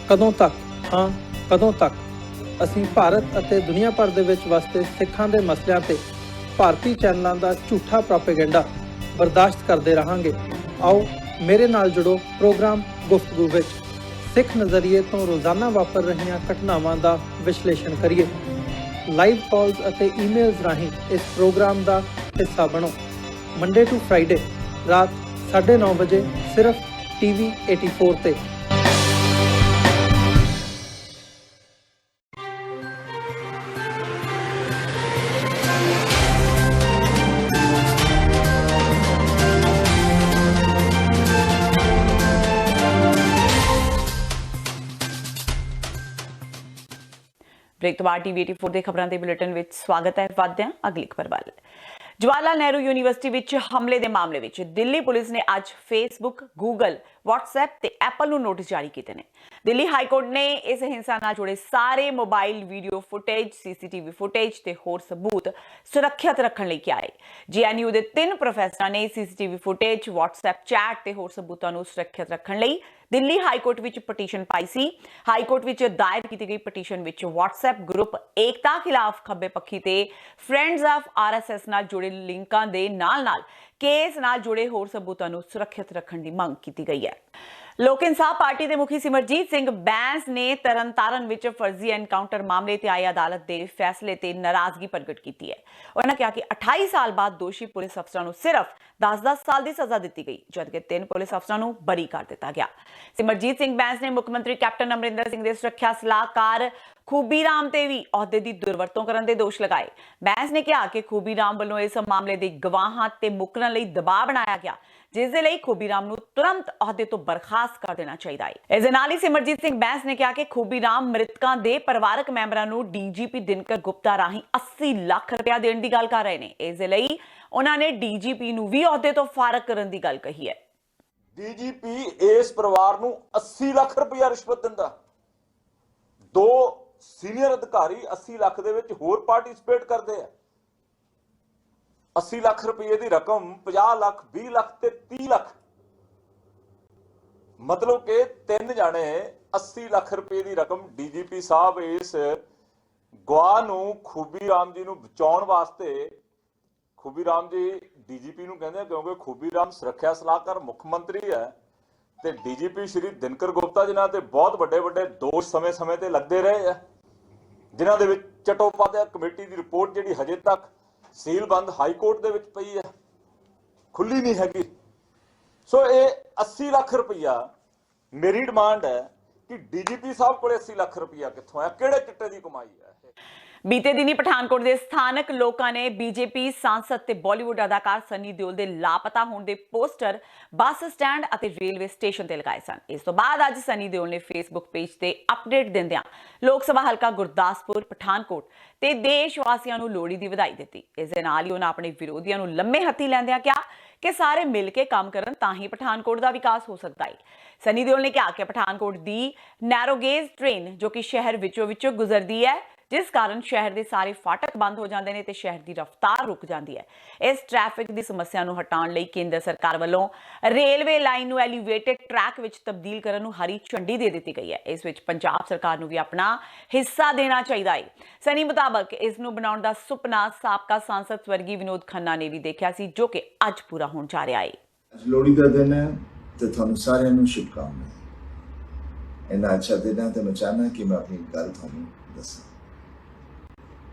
ਕਦੋਂ ਤੱਕ, ਹਾਂ ਕਦੋਂ ਤੱਕ ਅਸੀਂ ਭਾਰਤ ਅਤੇ ਦੁਨੀਆ ਭਰ ਦੇ ਵਿੱਚ ਵਸਦੇ ਸਿੱਖਾਂ ਦੇ ਮਸਲਿਆਂ ਤੇ ਭਾਰਤੀ ਚੈਨਲਾਂ ਦਾ ਝੂਠਾ ਪ੍ਰੋਪੇਗੈਂਡਾ ਬਰਦਾਸ਼ਤ ਕਰਦੇ ਰਹਾਂਗੇ? ਆਓ ਮੇਰੇ ਨਾਲ ਜੁੜੋ ਪ੍ਰੋਗਰਾਮ ਗੁਫ਼ਤਗੂ ਵਿੱਚ। ਸਿੱਖ ਨਜ਼ਰੀਏ ਤੋਂ ਰੋਜ਼ਾਨਾ ਵਾਪਰ ਰਹੀਆਂ ਘਟਨਾਵਾਂ ਦਾ ਵਿਸ਼ਲੇਸ਼ਣ ਕਰੀਏ। ਲਾਈਵ ਕਾਲਸ ਅਤੇ ਈਮੇਲਸ ਰਾਹੀਂ ਇਸ ਪ੍ਰੋਗਰਾਮ ਦਾ ਹਿੱਸਾ ਬਣੋ। ਮੰਡੇ ਟੂ ਫਰਾਈਡੇ ਰਾਤ 9:30 ਵਜੇ ਸਿਰਫ TV 84 ਤੇ। ਬ੍ਰੇਕ ਤੋਂ ਬਾਅਦ TV 84 ਦੇ ਖਬਰਾਂ ਦੇ ਬੁਲੇਟਿਨ ਵਿੱਚ ਸਵਾਗਤ ਹੈ। ਵਧਦੇ ਹਾਂ ਅਗਲੀ ਖਬਰ ਵੱਲ। ਜਵਾਹਰ ਲਾਲ ਨਹਿਰੂ ਯੂਨੀਵਰਸਿਟੀ ਵਿੱਚ ਹਮਲੇ ਦੇ ਮਾਮਲੇ ਵਿੱਚ ਦਿੱਲੀ ਪੁਲਿਸ ਨੇ ਅੱਜ ਫੇਸਬੁੱਕ, ਗੂਗਲ, WhatsApp ਤੇ ਐਪਲ ਨੂੰ ਨੋਟਿਸ ਜਾਰੀ ਕੀਤੇ ਨੇ। ਦਿੱਲੀ ਹਾਈ ਕੋਰਟ ਨੇ ਇਸ ਹਿੰਸਾ ਨਾਲ ਜੁੜੇ ਸਾਰੇ mobile video footage, CCTV footage ਤੇ ਹੋਰ ਸਬੂਤ ਸੁਰੱਖਿਅਤ ਰੱਖਣ ਲਈ ਕਿਹਾ ਹੈ। GNU ਦੇ 3 ਪ੍ਰੋਫੈਸਰਾਂ ਨੇ CCTV ਫੁਟੇਜ, WhatsApp ਚੈਟ ਤੇ ਹੋਰ ਸਬੂਤਾਂ ਨੂੰ ਸੁਰੱਖਿਅਤ ਰੱਖਣ ਲਈ ਦਿੱਲੀ ਹਾਈ ਕੋਰਟ ਵਿੱਚ ਪਟੀਸ਼ਨ ਪਾਈ ਸੀ। ਹਾਈ ਕੋਰਟ ਵਿੱਚ ਦਾਇਰ ਕੀਤੀ ਗਈ ਪਟੀਸ਼ਨ ਵਿੱਚ WhatsApp ਗਰੁੱਪ ਏਕਤਾ ਖਿਲਾਫ ਖੱਬੇ ਪੱਖੀ ਤੇ ਫਰੈਂਡਸ ਆਫ RSS ਨਾਲ ਜੁੜੇ ਲਿੰਕਾਂ ਦੇ ਨਾਲ-ਨਾਲ ਕੇਸ ਨਾਲ ਜੁੜੇ ਹੋਰ ਸਬੂਤਾਂ ਨੂੰ ਸੁਰੱਖਿਅਤ ਰੱਖਣ ਦੀ ਮੰਗ ਕੀਤੀ ਗਈ ਹੈ। ਲੋਕ ਇਨਸਾਫ ਪਾਰਟੀ ਦੇ ਮੁਖੀ ਸਿਮਰਜੀਤ ਸਿੰਘ ਬੈਂਸ ਨੇ ਤਰਨਤਾਰਨ ਵਿੱਚ ਫਰਜ਼ੀ ਐਨਕਾਊਂਟਰ ਮਾਮਲੇ ਤੇ ਆਈ ਅਦਾਲਤ ਦੇ ਫੈਸਲੇ ਤੇ ਨਾਰਾਜ਼ਗੀ ਪ੍ਰਗਟ ਕੀਤੀ ਹੈ। ਉਹਨਾਂ ਕਿਹਾ ਕਿ 28 ਸਾਲ ਬਾਅਦ ਦੋਸ਼ੀ ਪੁਲਿਸ ਅਫਸਰਾਂ ਨੂੰ ਸਿਰਫ 10-10 ਸਾਲ ਦੀ ਸਜ਼ਾ ਦਿੱਤੀ ਗਈ, ਜਦਕਿ 3 ਪੁਲਿਸ ਅਫਸਰਾਂ ਨੂੰ ਬਰੀ ਕਰ ਦਿੱਤਾ ਗਿਆ। ਸਿਮਰਜੀਤ ਸਿੰਘ ਬੈਂਸ ਨੇ ਮੁੱਖ ਮੰਤਰੀ ਕੈਪਟਨ ਅਮਰਿੰਦਰ ਸਿੰਘ ਦੇ ਸੁਰੱਖਿਆ ਸਲਾਹਕਾਰ ਖੂਬੀ ਰਾਮ ਤੇ ਵੀ ਅਹੁਦੇ ਦੀ ਦੁਰਵਰਤੋਂ ਕਰਨ ਦੇ ਦੋਸ਼ ਲਗਾਏ। ਬੈਂਸ ਨੇ ਕਿਹਾ ਕਿ ਖੂਬੀ ਰਾਮ ਵੱਲੋਂ ਇਸ ਮਾਮਲੇ ਦੇ ਗਵਾਹਾਂ ਤੇ ਮੁਕਰਨ ਲਈ ਦਬਾਅ ਬਣਾਇਆ ਗਿਆ, ਜਿਸ ਦੇ ਲਈ ਖੂਬੀ ਰਾਮ ਨੂੰ ਤੁਰੰਤ ਅਹੁਦੇ ਤੋਂ ਬਰਖਾਸਤ ਕਰ ਦੇਣਾ ਚਾਹੀਦਾ ਹੈ। ਇਸ ਦੇ ਨਾਲ ਹੀ ਸਿਮਰਜੀਤ ਸਿੰਘ ਬੈਂਸ ਨੇ ਕਿਹਾ ਕਿ ਖੂਬੀ ਰਾਮ ਮ੍ਰਿਤਕਾਂ ਦੇ ਪਰਿਵਾਰਕ ਮੈਂਬਰਾਂ ਨੂੰ DGP ਦਿਨਕਰ ਗੁਪਤਾ ਰਾਹੀਂ 80 ਲੱਖ ਰੁਪਇਆ ਦੇਣ ਦੀ ਗੱਲ ਕਰ ਰਹੇ ਨੇ। ਇਸ ਦੇ ਲਈ ਉਹਨਾਂ ਨੇ DGP ਨੂੰ ਵੀ ਅਹੁਦੇ ਤੋਂ ਫਾਰਗ ਕਰਨ ਦੀ ਗੱਲ ਕਹੀ ਹੈ। DGP ਇਸ ਪਰਿਵਾਰ ਨੂੰ 80 ਲੱਖ ਰੁਪਇਆ ਰਿਸ਼ਵਤ ਦਿੰਦਾ। 2 ਸੀਨੀਅਰ ਅਧਿਕਾਰੀ 80 ਲੱਖ ਦੇ ਵਿੱਚ ਹੋਰ ਪਾਰਟਿਸਿਪੇਟ ਕਰਦੇ ਆ। 80 ਲੱਖ ਰੁਪਏ ਦੀ ਰਕਮ 50 ਲੱਖ, 20 ਲੱਖ ਤੇ 30 ਲੱਖ, ਮਤਲਬ ਕਿ 3 ਜਾਣੇ 80 ਲੱਖ ਰੁਪਏ ਦੀ ਰਕਮ। DGP ਸਾਹਿਬ ਇਸ ਗਵਾਹ ਨੂੰ ਖੂਬੀ ਰਾਮ ਜੀ ਨੂੰ ਬਚਾਉਣ ਵਾਸਤੇ, ਖੂਬੀ ਰਾਮ ਜੀ DGP ਨੂੰ ਕਹਿੰਦੇ ਆ ਕਿਉਂਕਿ ਖੂਬੀ ਰਾਮ ਸੁਰੱਖਿਆ ਸਲਾਹਕਾਰ ਮੁੱਖ ਮੰਤਰੀ ਹੈ ਤੇ DGP ਸ਼੍ਰੀ ਦਿਨਕਰ ਗੁਪਤਾ ਜਿਨ੍ਹਾਂ ਤੇ ਬਹੁਤ ਵੱਡੇ ਦੋਸ਼ ਸਮੇਂ-ਸਮੇਂ ਤੇ ਲੱਗਦੇ ਰਹੇ ਆ, ਜਿਨ੍ਹਾਂ ਦੇ ਵਿੱਚ ਚਟੋਪਾਧਿਆਏ ਕਮੇਟੀ ਦੀ ਰਿਪੋਰਟ ਜਿਹੜੀ ਹਜੇ ਤੱਕ ਸੀਲਬੰਦ ਹਾਈ ਕੋਰਟ ਦੇ ਵਿੱਚ ਪਈ ਹੈ, ਖੁੱਲੀ ਨਹੀਂ ਹੈਗੀ। ਸੋ ਇਹ 80 ਲੱਖ ਰੁਪਈਆ ਮੇਰੀ ਡਿਮਾਂਡ ਹੈ ਕਿ DGP ਸਾਹਿਬ ਕੋਲੇ 80 ਲੱਖ ਰੁਪਈਆ ਕਿੱਥੋਂ ਆਇਆ, ਕਿਹੜੇ ਚਿੱਟੇ ਦੀ ਕਮਾਈ ਹੈ। ਬੀਤੇ ਦਿਨੀ ਪਠਾਨਕੋਟ ਦੇ ਸਥਾਨਕ ਲੋਕਾਂ ਨੇ BJP ਸਾਂਸਦ ਤੇ ਬਾਲੀਵੁੱਡ ਅਦਾਕਾਰ ਸਨੀ ਦਿਓਲ ਦੇ ਲਾਪਤਾ ਹੋਣ ਦੇ ਪੋਸਟਰ ਬੱਸ ਸਟੈਂਡ ਅਤੇ ਰੇਲਵੇ ਸਟੇਸ਼ਨ ਤੇ ਲਗਾਏ ਸਨ। ਇਸ ਤੋਂ ਬਾਅਦ ਅੱਜ ਸਨੀ ਦਿਓਲ ਨੇ ਫੇਸਬੁੱਕ ਪੇਜ ਤੇ ਅਪਡੇਟ ਦਿੰਦਿਆਂ ਲੋਕ ਸਭਾ ਹਲਕਾ ਗੁਰਦਾਸਪੁਰ, ਪਠਾਨਕੋਟ ਤੇ ਦੇਸ਼ ਵਾਸੀਆਂ ਨੂੰ ਲੋਹੜੀ ਦੀ ਵਧਾਈ ਦਿੱਤੀ। ਇਸ ਦੇ ਨਾਲ ਹੀ ਉਹਨਾਂ ਆਪਣੇ ਵਿਰੋਧੀਆਂ ਨੂੰ ਲੰਮੇ ਹੱਥੀ ਲੈਂਦਿਆਂ ਕਿਹਾ ਕਿ ਸਾਰੇ ਮਿਲ ਕੇ ਕੰਮ ਕਰਨ ਤਾਂ ਹੀ ਪਠਾਨਕੋਟ ਦਾ ਵਿਕਾਸ ਹੋ ਸਕਦਾ ਹੈ। ਸਨੀ ਦਿਓਲ ਨੇ ਕਿਹਾ ਕਿ ਪਠਾਨਕੋਟ ਦੀ ਨੈਰੋਗੇਜ ਟ੍ਰੇਨ ਜੋ ਕਿ ਸ਼ਹਿਰ ਵਿੱਚੋਂ ਗੁਜ਼ਰਦੀ ਹੈ, ਜਿਸ ਕਾਰਨ ਸ਼ਹਿਰ ਦੇ ਸਾਰੇ ਫਾਟਕ ਬੰਦ ਹੋ ਜਾਂਦੇ ਨੇ ਤੇ ਸ਼ਹਿਰ ਦੀ ਰਫ਼ਤਾਰ ਰੁਕ ਜਾਂਦੀ ਹੈ। ਇਸ ਟ੍ਰੈਫਿਕ ਦੀ ਸਮੱਸਿਆ ਨੂੰ ਹਟਾਉਣ ਲਈ ਕੇਂਦਰ ਸਰਕਾਰ ਵੱਲੋਂ ਰੇਲਵੇ ਲਾਈਨ ਨੂੰ ਐਲੀਵੇਟਡ ਟਰੈਕ ਵਿੱਚ ਤਬਦੀਲ ਕਰਨ ਨੂੰ ਹਰੀ ਝੰਡੀ ਦੇ ਦਿੱਤੀ ਗਈ ਹੈ। ਇਸ ਵਿੱਚ ਪੰਜਾਬ ਸਰਕਾਰ ਨੂੰ ਵੀ ਆਪਣਾ ਹਿੱਸਾ ਦੇਣਾ ਚਾਹੀਦਾ ਹੈ। ਸਨੀ ਮੁਤਾਬਕ ਇਸ ਨੂੰ ਬਣਾਉਣ ਦਾ ਸੁਪਨਾ ਸਾਬਕਾ ਸਾਂਸਦ ਸਵਰਗੀ ਵਿਨੋਦ ਖੰਨਾ ਨੇ ਵੀ ਦੇਖਿਆ ਸੀ, ਜੋ ਕਿ ਅੱਜ ਪੂਰਾ ਹੋਣ ਜਾ ਰਿਹਾ ਹੈ। ਲੋਹੜੀ ਦਾ ਦਿਨ ਹੈ ਤੇ ਤੁਹਾਨੂੰ ਸਾਰਿਆਂ ਨੂੰ ਸ਼ੁਭਕਾਮਨਾਵਾਂ। ਇੰਨਾ ਅੱਛਾ ਦਿਨ ਹੈ ਤੇ ਮੈਂ ਚਾਹੁੰਦਾ ਕਿ ਮੈਂ ਆਪਣੀ ਗੱਲ ਤੁਹਾਨੂੰ ਦੱਸਾਂ।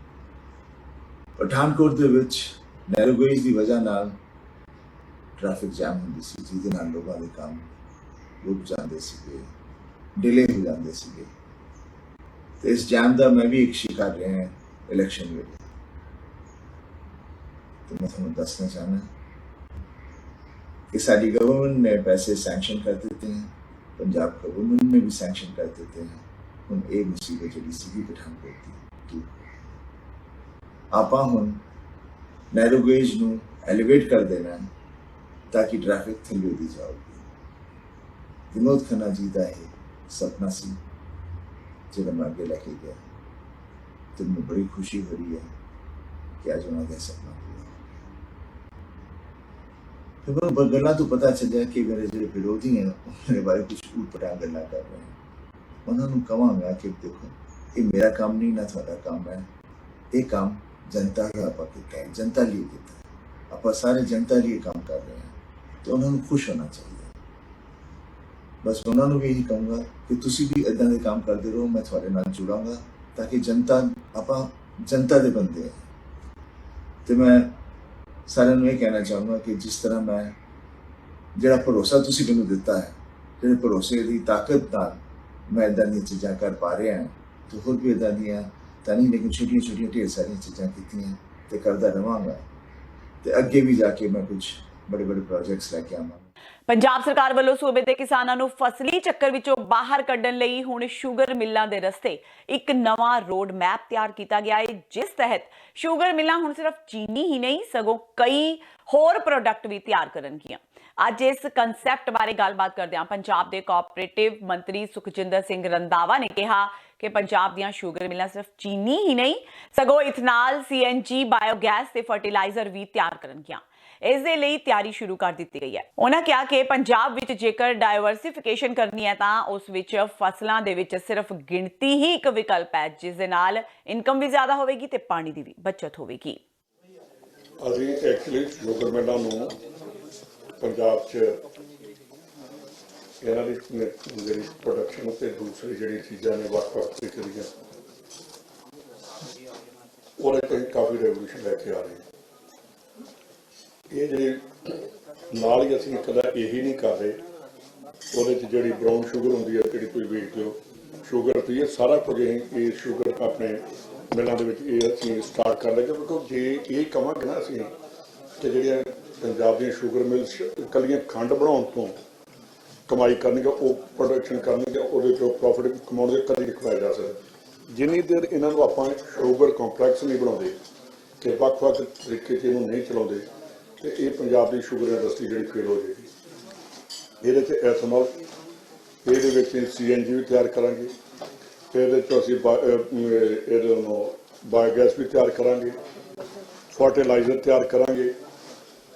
ਪਠਾਨਕੋਟ ਦੇ ਵਿੱਚ ਨੈਰੋਗੇਜ ਦੀ ਵਜ੍ਹਾ ਨਾਲ ਟ੍ਰੈਫਿਕ ਜਾਮ ਹੁੰਦੀ ਸੀ, ਜਿਹਦੇ ਨਾਲ ਲੋਕਾਂ ਦੇ ਕੰਮ ਰੁਕ ਜਾਂਦੇ ਸੀਗੇ, ਡਿਲੇ ਹੋ ਜਾਂਦੇ ਸੀਗੇ। ਤੇ ਇਸ ਜਾਮ ਦਾ ਮੈਂ ਵੀ ਇੱਕ ਸ਼ਿਕਾਰ ਰਿਹਾ ਹਾਂ ਇਲੈਕਸ਼ਨ ਵੇਲੇ। ਤੇ ਮੈਂ ਤੁਹਾਨੂੰ ਦੱਸਣਾ ਚਾਹੁੰਦਾ कि सारी गवर्नमेंट ने पैसे सैंक्शन कर देते हैं, पंजाब गवर्नमेंट ने भी सैंक्शन कर देते हैं। हम ये मुसीबत जी सी पठानकोट की आप हम नैरोगेज नू एलिवेट कर देना ताकि ट्रैफिक थल्ले दी जाओगी। विनोद खन्ना जी का यह सपना सी जो मैं अगे लैके गया, तो मैं बड़ी खुशी हो रही है कि आज उन्होंने सपना गल्ला तो पता चलिया कि मेरे जो विरोधी हैं मेरे बारे कुछ ऊटपटांग गल्ला कर रहे हैं। उन्होंने कहा मैं कि देखो ये मेरा काम नहीं ना थोड़ा काम है, ये काम जनता का आप किया है, जनता लिए किया है, आप सारे जनता लिए काम कर रहे हैं, तो उन्होंने खुश होना चाहिए। ਬਸ ਉਹਨਾਂ ਨੂੰ ਵੀ ਇਹੀ ਕਹੂੰਗਾ ਕਿ ਤੁਸੀਂ ਵੀ ਇਦਾਂ ਦੇ ਕੰਮ ਕਰਦੇ ਰਹੋ, ਮੈਂ ਤੁਹਾਡੇ ਨਾਲ ਜੁੜਾਂਗਾ ਤਾਂ ਕਿ ਆਪਾਂ ਜਨਤਾ ਦੇ ਬੰਦੇ ਹਾਂ। ਤੇ ਮੈਂ ਸਾਰਿਆਂ ਨੂੰ ਇਹ ਕਹਿਣਾ ਚਾਹੂੰਗਾ ਕਿ ਜਿਸ ਤਰ੍ਹਾਂ ਮੈਂ ਜਿਹੜਾ ਭਰੋਸਾ ਤੁਸੀਂ ਮੈਨੂੰ ਦਿੱਤਾ ਹੈ, ਜਿਹੜੇ ਭਰੋਸੇ ਦੀ ਤਾਕਤ ਨਾਲ ਮੈਂ ਇਦਾਂ ਦੀਆਂ ਚੀਜ਼ਾਂ ਕਰ ਪਾ ਰਿਹਾ ਹਾਂ, ਤੇ ਹੋਰ ਵੀ ਇਦਾਂ ਦੀਆਂ ਤਾਂ ਨਹੀਂ ਲੇਕਿਨ ਛੋਟੀਆਂ ਢੇਰ ਸਾਰੀਆਂ ਚੀਜ਼ਾਂ ਕੀਤੀਆਂ ਤੇ ਕਰਦਾ ਰਹਾਂਗਾ ਤੇ ਅੱਗੇ ਵੀ ਜਾ ਕੇ ਮੈਂ ਕੁਝ ਬੜੇ ਪ੍ਰੋਜੈਕਟਸ ਲੈ ਕੇ ਆਵਾਂਗਾ। ਪੰਜਾਬ ਸਰਕਾਰ ਵੱਲੋਂ ਸੂਬੇ ਦੇ ਕਿਸਾਨਾਂ ਨੂੰ ਫਸਲੀ ਚੱਕਰ ਵਿੱਚੋਂ ਬਾਹਰ ਕੱਢਣ ਲਈ ਹੁਣ ਸ਼ੂਗਰ ਮਿੱਲਾਂ ਦੇ ਰਸਤੇ ਇੱਕ ਨਵਾਂ ਰੋਡ ਮੈਪ ਤਿਆਰ ਕੀਤਾ ਗਿਆ ਹੈ, ਜਿਸ ਤਹਿਤ ਸ਼ੂਗਰ ਮਿੱਲਾਂ ਹੁਣ ਸਿਰਫ ਚੀਨੀ ਹੀ ਨਹੀਂ ਸਗੋਂ ਕਈ ਹੋਰ ਪ੍ਰੋਡਕਟ ਵੀ ਤਿਆਰ ਕਰਨਗੀਆਂ। ਅੱਜ ਇਸ ਕਨਸੈਪਟ ਬਾਰੇ ਗੱਲਬਾਤ ਕਰਦਿਆਂ ਪੰਜਾਬ ਦੇ ਕੋਆਪਰੇਟਿਵ ਮੰਤਰੀ ਸੁਖਜਿੰਦਰ ਸਿੰਘ ਰੰਧਾਵਾ ਨੇ ਕਿਹਾ ਕਿ ਪੰਜਾਬ ਦੀਆਂ ਸ਼ੂਗਰ ਮਿੱਲਾਂ ਸਿਰਫ ਚੀਨੀ ਹੀ ਨਹੀਂ ਸਗੋਂ ਇਥਨਾਲ, CNG, ਬਾਇਓਗੈਸ ਤੇ ਫਰਟੀਲਾਈਜ਼ਰ ਵੀ ਤਿਆਰ ਕਰਨਗੀਆਂ। ਇਸ ਦੇ ਲਈ ਤਿਆਰੀ ਸ਼ੁਰੂ ਕਰ ਦਿੱਤੀ ਗਈ ਹੈ। ਉਹਨਾਂ ਕਿਹਾ ਕਿ ਪੰਜਾਬ ਵਿੱਚ ਜੇਕਰ ਡਾਇਵਰਸਿਫਿਕੇਸ਼ਨ ਕਰਨੀ ਹੈ ਤਾਂ ਉਸ ਵਿੱਚ ਫਸਲਾਂ ਦੇ ਵਿੱਚ ਸਿਰਫ ਗਿਣਤੀ ਹੀ ਇੱਕ ਵਿਕਲਪ ਹੈ, ਜਿਸ ਦੇ ਨਾਲ ਇਨਕਮ ਵੀ ਜ਼ਿਆਦਾ ਹੋਵੇਗੀ ਤੇ ਪਾਣੀ ਦੀ ਵੀ ਬਚਤ ਹੋਵੇਗੀ। ਅਸੀਂ ਐਕਚੁਅਲੀ ਸ਼ੂਗਰ ਮਿੱਲਾਂ ਨੂੰ ਪੰਜਾਬ 'ਚ ਇਹਨਾਂ ਦੀ ਜਿਹੜੀ ਪ੍ਰੋਡਕਸ਼ਨ ਤੇ ਦੂਸਰੀ ਜਿਹੜੀ ਚੀਜ਼ਾਂ ਨੇ ਵੱਖ-ਵੱਖ ਤਰੀਕੇ ਦੀਆਂ ਉਹਦੇ ਤੇ ਕਾਫੀ ਰੈਵੋਲੂਸ਼ਨ ਲੈ ਕੇ ਆ ਰਹੇ। ਇਹ ਜਿਹੜੀ ਨਾਲ ਹੀ ਅਸੀਂ ਕਦਾ ਇਹੀ ਨਹੀਂ ਕਰ ਰਹੇ, ਉਹਦੇ 'ਚ ਜਿਹੜੀ ਬਰਾਊਨ ਸ਼ੂਗਰ ਹੁੰਦੀ ਹੈ ਜਿਹੜੀ ਕੋਈ ਵੇਚਦੇ ਹੋ ਸ਼ੂਗਰ ਤੇ ਇਹ ਸਾਰਾ ਕੁਝ ਇਹ ਸ਼ੂਗਰ ਆਪਣੇ ਮਿਲਾਂ ਦੇ ਵਿੱਚ ਇਹ ਅਸੀਂ ਸਟਾਰਟ ਕਰ ਲਿਆ, ਕਿਉਂਕਿ ਜੇ ਇਹ ਕਵਾਂਗੇ ਨਾ ਅਸੀਂ ਕਿ ਜਿਹੜੀਆਂ ਪੰਜਾਬ ਦੀਆਂ ਸ਼ੂਗਰ ਮਿਲਸ ਇਕੱਲੀਆਂ ਖੰਡ ਬਣਾਉਣ ਤੋਂ ਕਮਾਈ ਕਰਨਗੇ, ਉਹ ਪ੍ਰੋਡਕਸ਼ਨ ਕਰਨਗੇ, ਉਹਦੇ 'ਚੋਂ ਪ੍ਰੋਫਿਟ ਕਮਾਉਣ ਦੇ ਕਦੀ ਨਹੀਂ ਕਮਾਇਆ ਜਾ ਸਕਦਾ। ਜਿੰਨੀ ਦੇਰ ਇਹਨਾਂ ਨੂੰ ਆਪਾਂ ਸ਼ੂਗਰ ਕੰਪਲੈਕਸ ਨਹੀਂ ਬਣਾਉਂਦੇ ਕਿ ਵੱਖ-ਵੱਖ ਤਰੀਕੇ 'ਚ ਇਹਨੂੰ ਨਹੀਂ ਚਲਾਉਂਦੇ ਤੇ ਇਹ ਪੰਜਾਬ ਦੀ ਸ਼ੂਗਰ ਇੰਡਸਟਰੀ ਜਿਹੜੀ ਫੇਲ ਹੋ ਜਾਏਗੀ। ਇਹਦੇ 'ਚ ਐਥਨੋਲ, ਇਹਦੇ ਵਿੱਚ CNG ਵੀ ਤਿਆਰ ਕਰਾਂਗੇ, ਇਹਦੇ 'ਚੋਂ ਅਸੀਂ ਇਹਦੇ ਨੂੰ ਬਾਇਓਗੈਸ ਵੀ ਤਿਆਰ ਕਰਾਂਗੇ, ਫਰਟੀਲਾਈਜ਼ਰ ਤਿਆਰ ਕਰਾਂਗੇ।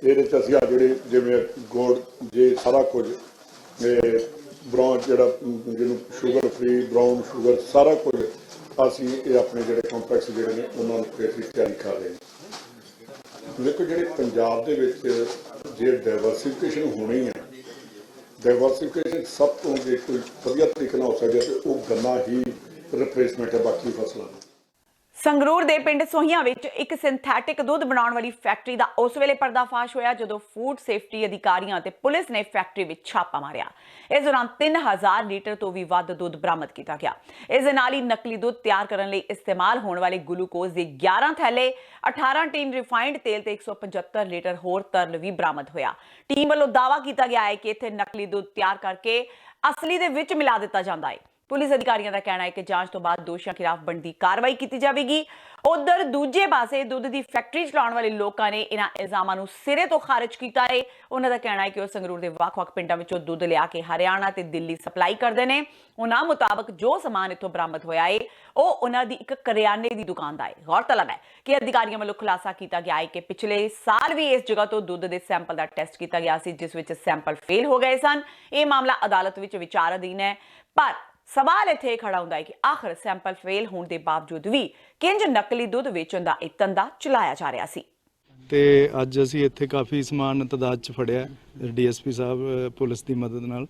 ਇਹਦੇ 'ਚ ਅਸੀਂ ਜਿਹੜੇ ਜਿਵੇਂ ਗੁੜ ਜੇ ਸਾਰਾ ਕੁਝ ਬਰਾਊਨ ਜਿਹੜਾ ਜਿਹਨੂੰ ਸ਼ੂਗਰ ਫ੍ਰੀ ਬਰਾਊਨ ਸ਼ੂਗਰ ਸਾਰਾ ਕੁਝ ਅਸੀਂ ਇਹ ਆਪਣੇ ਜਿਹੜੇ ਕੰਪਲੈਕਸ ਜਿਹੜੇ ਨੇ ਉਹਨਾਂ ਨੂੰ ਅਸੀਂ ਤਿਆਰੀ ਕਰ ਰਹੇ ਹਾਂ। ਦੇਖੋ ਜਿਹੜੇ ਪੰਜਾਬ ਦੇ ਵਿੱਚ ਜੇ ਡਾਇਵਰਸਿਫਿਕੇਸ਼ਨ ਹੋਣੀ ਹੈ, ਡਾਇਵਰਸਿਫਿਕੇਸ਼ਨ ਸਭ ਤੋਂ ਜੇ ਕੋਈ ਵਧੀਆ ਤਰੀਕੇ ਨਾਲ ਹੋ ਸਕਦਾ ਤੇ ਉਹ ਗੰਨਾ ਹੀ ਰਿਪਲੇਸਮੈਂਟ ਹੈ ਬਾਕੀ ਫਸਲਾਂ ਦੀ। ਸੰਗਰੂਰ ਦੇ ਪਿੰਡ ਸੋਹੀਆਂ ਵਿੱਚ ਇੱਕ ਸਿੰਥੈਟਿਕ ਦੁੱਧ ਬਣਾਉਣ ਵਾਲੀ ਫੈਕਟਰੀ ਦਾ ਉਸ ਵੇਲੇ ਪਰਦਾਫਾਸ਼ ਹੋਇਆ ਜਦੋਂ ਫੂਡ ਸੇਫਟੀ ਅਧਿਕਾਰੀਆਂ ਤੇ ਪੁਲਿਸ ਨੇ ਫੈਕਟਰੀ ਵਿੱਚ ਛਾਪਾ ਮਾਰਿਆ। ਇਸ ਦੌਰਾਨ 3000 ਲੀਟਰ ਤੋਂ ਵੀ ਵੱਧ ਦੁੱਧ ਬਰਾਮਦ ਕੀਤਾ ਗਿਆ। ਇਸ ਦੇ ਨਾਲ ਹੀ ਨਕਲੀ ਦੁੱਧ ਤਿਆਰ ਕਰਨ ਲਈ ਇਸਤੇਮਾਲ ਹੋਣ ਵਾਲੇ ਗਲੂਕੋਜ਼ ਦੇ 11 ਥੈਲੇ, 18 ਟੀਨ ਰਿਫਾਈਨਡ ਤੇਲ ਤੇ 175 ਲੀਟਰ ਹੋਰ ਤਰਲ ਵੀ ਬਰਾਮਦ ਹੋਇਆ। ਟੀਮ ਵੱਲੋਂ ਦਾਅਵਾ ਕੀਤਾ ਗਿਆ ਹੈ ਕਿ ਇੱਥੇ ਨਕਲੀ ਦੁੱਧ ਤਿਆਰ ਕਰਕੇ ਅਸਲੀ ਦੇ ਵਿੱਚ ਮਿਲਾ ਦਿੱਤਾ ਜਾਂਦਾ ਹੈ। ਪੁਲਿਸ ਅਧਿਕਾਰੀਆਂ ਦਾ ਕਹਿਣਾ ਹੈ ਕਿ ਜਾਂਚ ਤੋਂ ਬਾਅਦ ਦੋਸ਼ੀਆਂ ਖਿਲਾਫ ਬਣਦੀ ਕਾਰਵਾਈ ਕੀਤੀ ਜਾਵੇਗੀ। ਉਧਰ ਦੂਜੇ ਪਾਸੇ ਦੁੱਧ ਦੀ ਫੈਕਟਰੀ ਚਲਾਉਣ ਵਾਲੇ ਲੋਕਾਂ ਨੇ ਇਹਨਾਂ ਇਲਜ਼ਾਮਾਂ ਨੂੰ ਸਿਰੇ ਤੋਂ ਖਾਰਜ ਕੀਤਾ ਹੈ। ਉਹਨਾਂ ਦਾ ਕਹਿਣਾ ਹੈ ਕਿ ਉਹ ਸੰਗਰੂਰ ਦੇ ਵੱਖ-ਵੱਖ ਪਿੰਡਾਂ ਵਿੱਚੋਂ ਦੁੱਧ ਲਿਆ ਕੇ ਹਰਿਆਣਾ ਤੇ ਦਿੱਲੀ ਸਪਲਾਈ ਕਰਦੇ ਨੇ। ਉਹਨਾਂ ਮੁਤਾਬਕ ਜੋ ਸਮਾਨ ਇੱਥੋਂ ਬਰਾਮਦ ਹੋਇਆ ਹੈ ਉਹ ਉਹਨਾਂ ਦੀ ਇੱਕ ਕਰਿਆਨੇ ਦੀ ਦੁਕਾਨ ਦਾ ਹੈ। ਗੌਰਤਲਬ ਹੈ ਕਿ ਅਧਿਕਾਰੀਆਂ ਵੱਲੋਂ ਖੁਲਾਸਾ ਕੀਤਾ ਗਿਆ ਹੈ ਕਿ ਪਿਛਲੇ ਸਾਲ ਵੀ ਇਸ ਜਗ੍ਹਾ ਤੋਂ ਦੁੱਧ ਦੇ ਸੈਂਪਲ ਦਾ ਟੈਸਟ ਕੀਤਾ ਗਿਆ ਸੀ, ਜਿਸ ਵਿੱਚ ਸੈਂਪਲ ਫੇਲ ਹੋ ਗਏ ਸਨ। ਇਹ ਮਾਮਲਾ ਅਦਾਲਤ ਵਿੱਚ ਵਿਚਾਰ ਅਧੀਨ ਹੈ, ਪਰ ਸਵਾਲ ਇੱਥੇ ਖੜਾ ਹੁੰਦਾ ਹੈ ਕਿ ਆਖਰ ਸੈਂਪਲ ਫੇਲ ਹੋਣ ਦੇ ਬਾਵਜੂਦ ਵੀ ਕਿੰਜ ਨਕਲੀ ਦੁੱਧ ਵੇਚਣ ਦਾ ਇਹ ਧੰਦਾ ਚਲਾਇਆ ਜਾ ਰਿਹਾ ਸੀ। ਤੇ ਅੱਜ ਅਸੀਂ ਇੱਥੇ ਕਾਫੀ ਸਮਾਨ ਤਦਾਦ ਚ ਫੜਿਆ। DSP ਸਾਹਿਬ ਪੁਲਿਸ ਦੀ ਮਦਦ ਨਾਲ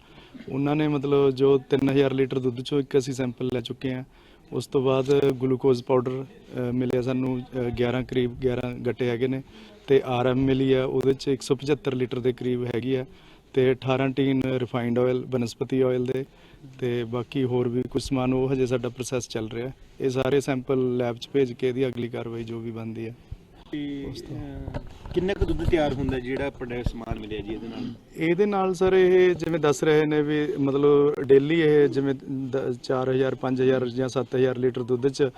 ਉਹਨਾਂ ਨੇ ਮਤਲਬ ਜੋ 3000 ਲੀਟਰ ਦੁੱਧ ਚੋਂ ਇੱਕ ਅਸੀਂ ਸੈਂਪਲ ਲੈ ਚੁੱਕੇ ਹਾਂ। ਉਸ ਤੋਂ ਬਾਅਦ ਗਲੂਕੋਜ਼ ਪਾਊਡਰ ਮਿਲਿਆ ਸਾਨੂੰ 11 ਗੱਟੇ ਹੈਗੇ ਨੇ ਤੇ RM ਮਿਲੀ ਆ, ਉਹਦੇ ਚ 175 ਲੀਟਰ ਦੇ ਕਰੀਬ ਹੈਗੀ ਆ ਤੇ 18 ਟੀਨ ਰਿਫਾਈਨਡ ਆਇਲ ਬਨਸਪਤੀ ਆਇਲ ਦੇ ਤੇ ਬਾਕੀ ਹੋਰ ਵੀ ਕੁਝ ਸਮਾਨ ਉਹ ਹਜੇ ਸਾਡਾ ਪ੍ਰੋਸੈਸ ਚੱਲ ਰਿਹਾ। ਇਹ ਸਾਰੇ ਸੈਂਪਲ ਲੈਬ 'ਚ ਭੇਜ ਕੇ ਇਹਦੀ ਅਗਲੀ ਕਾਰਵਾਈ ਜੋ ਵੀ ਬਣਦੀ ਹੈ। ਕਿੰਨਾ ਕੁ ਦੁੱਧ ਤਿਆਰ ਹੁੰਦਾ ਜਿਹੜਾ ਪ੍ਰੋਡਕਟ ਸਮਾਨ ਮਿਲਿਆ ਜੀ ਇਹਦੇ ਨਾਲ ਸਰ ਇਹ ਜਿਵੇਂ ਦੱਸ ਰਹੇ ਨੇ ਵੀ ਮਤਲਬ ਡੇਲੀ ਇਹ ਜਿਵੇਂ 4000 5000 ਜਾਂ 7000 ਲੀਟਰ ਦੁੱਧ 'ਚ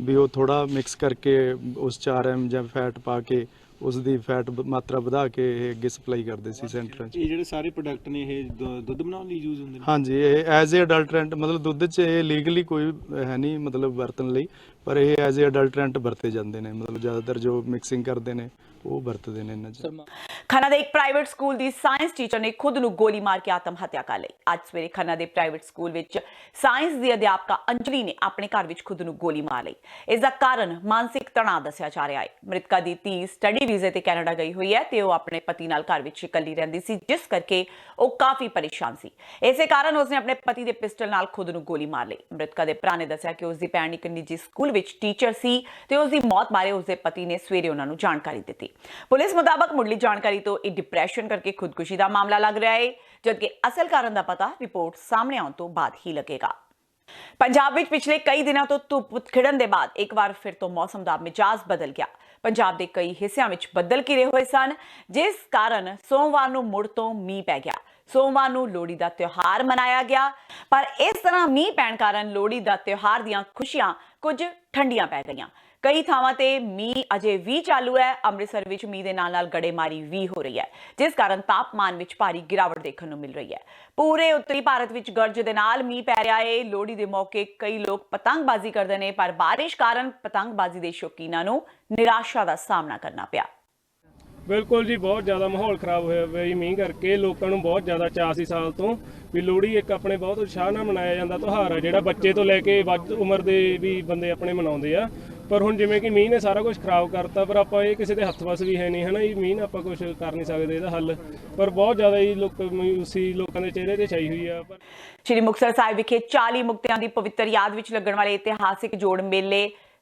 ਵੀ ਉਹ ਥੋੜਾ ਮਿਕਸ ਕਰਕੇ ਉਸ 'ਚ RM ਜਾਂ ਫੈਟ ਪਾ ਕੇ ਉਸ ਦੀ ਫੈਟ ਮਾਤਰਾ ਵਧਾ ਕੇ ਇਹ ਅੱਗੇ ਸਪਲਾਈ ਕਰਦੇ ਸੀ ਸੈਂਟਰਾਂ 'ਚ। ਇਹ ਜਿਹੜੇ ਸਾਰੇ ਪ੍ਰੋਡਕਟ ਨੇ ਇਹ ਦੁੱਧ ਬਣਾਉਣ ਲਈ ਯੂਜ਼ ਹੁੰਦੇ ਨੇ? ਹਾਂਜੀ, ਇਹ ਐਜ਼ ਏ ਅਡਲਟਰੈਂਟ ਮਤਲਬ ਦੁੱਧ ਚ ਇਹ ਲੀਗਲੀ ਕੋਈ ਹੈ ਨਹੀਂ ਮਤਲਬ ਵਰਤਣ ਲਈ, ਪਰ ਇਹ ਐਜ਼ ਏ ਅਡਲਟਰੈਂਟ ਵਰਤੇ ਜਾਂਦੇ ਨੇ। ਮਤਲਬ ਜ਼ਿਆਦਾਤਰ ਜੋ ਮਿਕਸਿੰਗ ਕਰਦੇ ਨੇ ਉਹ ਵਰਤਦੇ ਨੇ ਇਹਨਾਂ 'ਚ। ਖੰਨਾ ਦੇ ਇੱਕ ਪ੍ਰਾਈਵੇਟ ਸਕੂਲ ਦੀ ਸਾਇੰਸ ਟੀਚਰ ਨੇ ਖੁਦ ਨੂੰ ਗੋਲੀ ਮਾਰ ਕੇ ਆਤਮ ਹੱਤਿਆ ਕਰ ਲਈ। ਅੱਜ ਸਵੇਰੇ ਖੰਨਾ ਦੇ ਪ੍ਰਾਈਵੇਟ ਸਕੂਲ ਵਿੱਚ ਸਾਇੰਸ ਦੀ ਅਧਿਆਪਕਾ ਅੰਜਲੀ ਨੇ ਆਪਣੇ ਘਰ ਵਿੱਚ ਖੁਦ ਨੂੰ ਗੋਲੀ ਮਾਰ ਲਈ। ਇਸ ਦਾ ਕਾਰਨ ਮਾਨਸਿਕ ਤਣਾਅ ਦੱਸਿਆ ਜਾ ਰਿਹਾ ਹੈ। ਮ੍ਰਿਤਕਾ ਦੀ ਧੀ ਸਟੱਡੀ ਵੀਜ਼ੇ ਤੇ ਕੈਨੇਡਾ ਗਈ ਹੋਈ ਹੈ ਤੇ ਉਹ ਆਪਣੇ ਪਤੀ ਨਾਲ ਘਰ ਵਿੱਚ ਇਕੱਲੀ ਰਹਿੰਦੀ ਸੀ, ਜਿਸ ਕਰਕੇ ਉਹ ਕਾਫੀ ਪਰੇਸ਼ਾਨ ਸੀ। ਇਸੇ ਕਾਰਨ ਉਸਨੇ ਆਪਣੇ ਪਤੀ ਦੇ ਪਿਸਟਲ ਨਾਲ ਖੁਦ ਨੂੰ ਗੋਲੀ ਮਾਰ ਲਈ। ਮ੍ਰਿਤਕਾ ਦੇ ਭਰਾ ਨੇ ਦੱਸਿਆ ਕਿ ਉਸ ਦੀ ਭੈਣ ਇੱਕ ਨਿੱਜੀ ਸਕੂਲ ਵਿੱਚ ਟੀਚਰ ਸੀ ਤੇ ਉਸ ਦੀ ਮੌਤ ਬਾਰੇ ਉਸ ਦੇ ਪਤੀ ਨੇ ਸਵੇਰੇ ਉਹਨਾਂ ਨੂੰ ਜਾਣਕਾਰੀ ਦਿੱਤੀ। ਪੁਲਿਸ ਮੁਤਾਬਕ ਮੁੱਢਲੀ ਜਾਣਕਾਰੀ ਤੋਂ ਇਹ ਡਿਪਰੈਸ਼ਨ ਕਰਕੇ ਖੁਦਕੁਸ਼ੀ ਦਾ ਮਾਮਲਾ ਲੱਗ ਰਿਹਾ ਹੈ, ਜਦਕਿ ਅਸਲ ਕਾਰਨ ਦਾ ਪਤਾ ਰਿਪੋਰਟ ਸਾਹਮਣੇ ਆਉਣ ਤੋਂ ਬਾਅਦ ਹੀ ਲੱਗੇਗਾ। ਪੰਜਾਬ ਵਿੱਚ ਪਿਛਲੇ ਕਈ ਦਿਨਾਂ ਤੋਂ ਧੁੱਪ ਖਿੜਨ ਦੇ ਬਾਅਦ ਇੱਕ ਵਾਰ ਫਿਰ ਤੋਂ ਮੌਸਮ ਦਾ ਮਿਜਾਜ਼ ਬਦਲ ਗਿਆ। ਪੰਜਾਬ ਦੇ ਕਈ ਹਿੱਸਿਆਂ ਵਿੱਚ ਬੱਦਲ ਘਿਰੇ ਹੋਏ ਸਨ, ਜਿਸ ਕਾਰਨ ਸੋਮਵਾਰ ਨੂੰ ਮੁੜ ਤੋਂ ਮੀਂਹ ਪੈ ਗਿਆ। ਸੋਮਵਾਰ ਨੂੰ ਲੋਹੜੀ ਦਾ ਤਿਉਹਾਰ ਮਨਾਇਆ ਗਿਆ, ਪਰ ਇਸ ਤਰ੍ਹਾਂ ਮੀਂਹ ਪੈਣ ਕਾਰਨ ਲੋਹੜੀ ਦਾ ਤਿਉਹਾਰ ਦੀਆਂ ਖੁਸ਼ੀਆਂ ਕੁਝ ਠੰਡੀਆਂ ਪੈ ਗਈਆਂ। ਕਈ ਥਾਵਾਂ ਤੇ ਮੀਂਹ ਅਜੇ ਵੀ ਚਾਲੂ ਹੈ। ਅੰਮ੍ਰਿਤਸਰ ਵਿੱਚ ਮੀਂਹ ਦੇ ਨਾਲ ਗੜੇਮਾਰੀ ਵੀ ਹੋ ਰਹੀ ਹੈ, ਜਿਸ ਕਾਰਨ ਤਾਪਮਾਨ ਵਿੱਚ ਭਾਰੀ ਗਿਰਾਵਟ ਦੇਖਣ ਨੂੰ ਮਿਲ ਰਹੀ ਹੈ। ਪੂਰੇ ਉੱਤਰੀ ਭਾਰਤ ਵਿੱਚ ਗਰਜ ਦੇ ਨਾਲ ਮੀਂਹ ਪੈ ਰਿਹਾ ਹੈ। ਲੋਹੜੀ ਦੇ ਮੌਕੇ ਕਈ ਲੋਕ ਪਤੰਗਬਾਜ਼ੀ ਕਰਦੇ ਨੇ, ਪਰ ਬਾਰਿਸ਼ ਕਾਰਨ ਪਤੰਗਬਾਜ਼ੀ ਦੇ ਸ਼ੌਕੀਨਾਂ ਨੂੰ ਨਿਰਾਸ਼ਾ ਦਾ ਸਾਹਮਣਾ ਕਰਨਾ ਪਿਆ। ਬਿਲਕੁਲ ਜੀ, ਬਹੁਤ ਜ਼ਿਆਦਾ ਮਾਹੌਲ ਖਰਾਬ ਹੋਇਆ ਪਿਆ ਮੀਂਹ ਕਰਕੇ। ਲੋਕਾਂ ਨੂੰ ਬਹੁਤ ਜ਼ਿਆਦਾ ਚਾਅ ਸੀ ਸਾਲ ਤੋਂ ਵੀ ਲੋਹੜੀ ਇੱਕ ਆਪਣੇ ਬਹੁਤ ਉਤਸ਼ਾਹ ਨਾਲ ਮਨਾਇਆ ਜਾਂਦਾ ਤਿਉਹਾਰ ਹੈ, ਜਿਹੜਾ ਬੱਚੇ ਤੋਂ ਲੈ ਕੇ ਵੱਧ ਉਮਰ ਦੇ ਵੀ ਬੰਦੇ ਆਪਣੇ ਮਨਾਉਂਦੇ ਆ। ਪਰ ਹੁਣ ਜਿਵੇਂ ਕਿ ਮੀਂਹ ਨੇ ਸਾਰਾ ਕੁਝ ਖਰਾਬ ਕਰਤਾ, ਪਰ ਆਪਾਂ ਇਹ ਕਿਸੇ ਦੇ ਹੱਥ ਵੱਸ ਵੀ ਹੈ ਨਹੀਂ, ਹੈ ਨਾ ਜੀ। ਮੀਂਹ ਨਾਲ ਆਪਾਂ ਕੁਝ ਕਰ ਨਹੀਂ ਸਕਦੇ ਇਹਦਾ ਹੱਲ, ਪਰ ਬਹੁਤ ਜ਼ਿਆਦਾ ਹੀ ਲੋਕਾਂ ਦੇ ਚਿਹਰੇ ਤੇ ਛਾਈ ਹੋਈ ਆ। ਸ਼੍ਰੀ ਮੁਕਤਸਰ ਸਾਹਿਬ ਵਿਖੇ 40 ਮੁਕਤਿਆਂ ਦੀ ਪਵਿੱਤਰ ਯਾਦ ਵਿੱਚ ਲੱਗਣ ਵਾਲੇ ਇਤਿਹਾਸਿਕ ਜੋੜ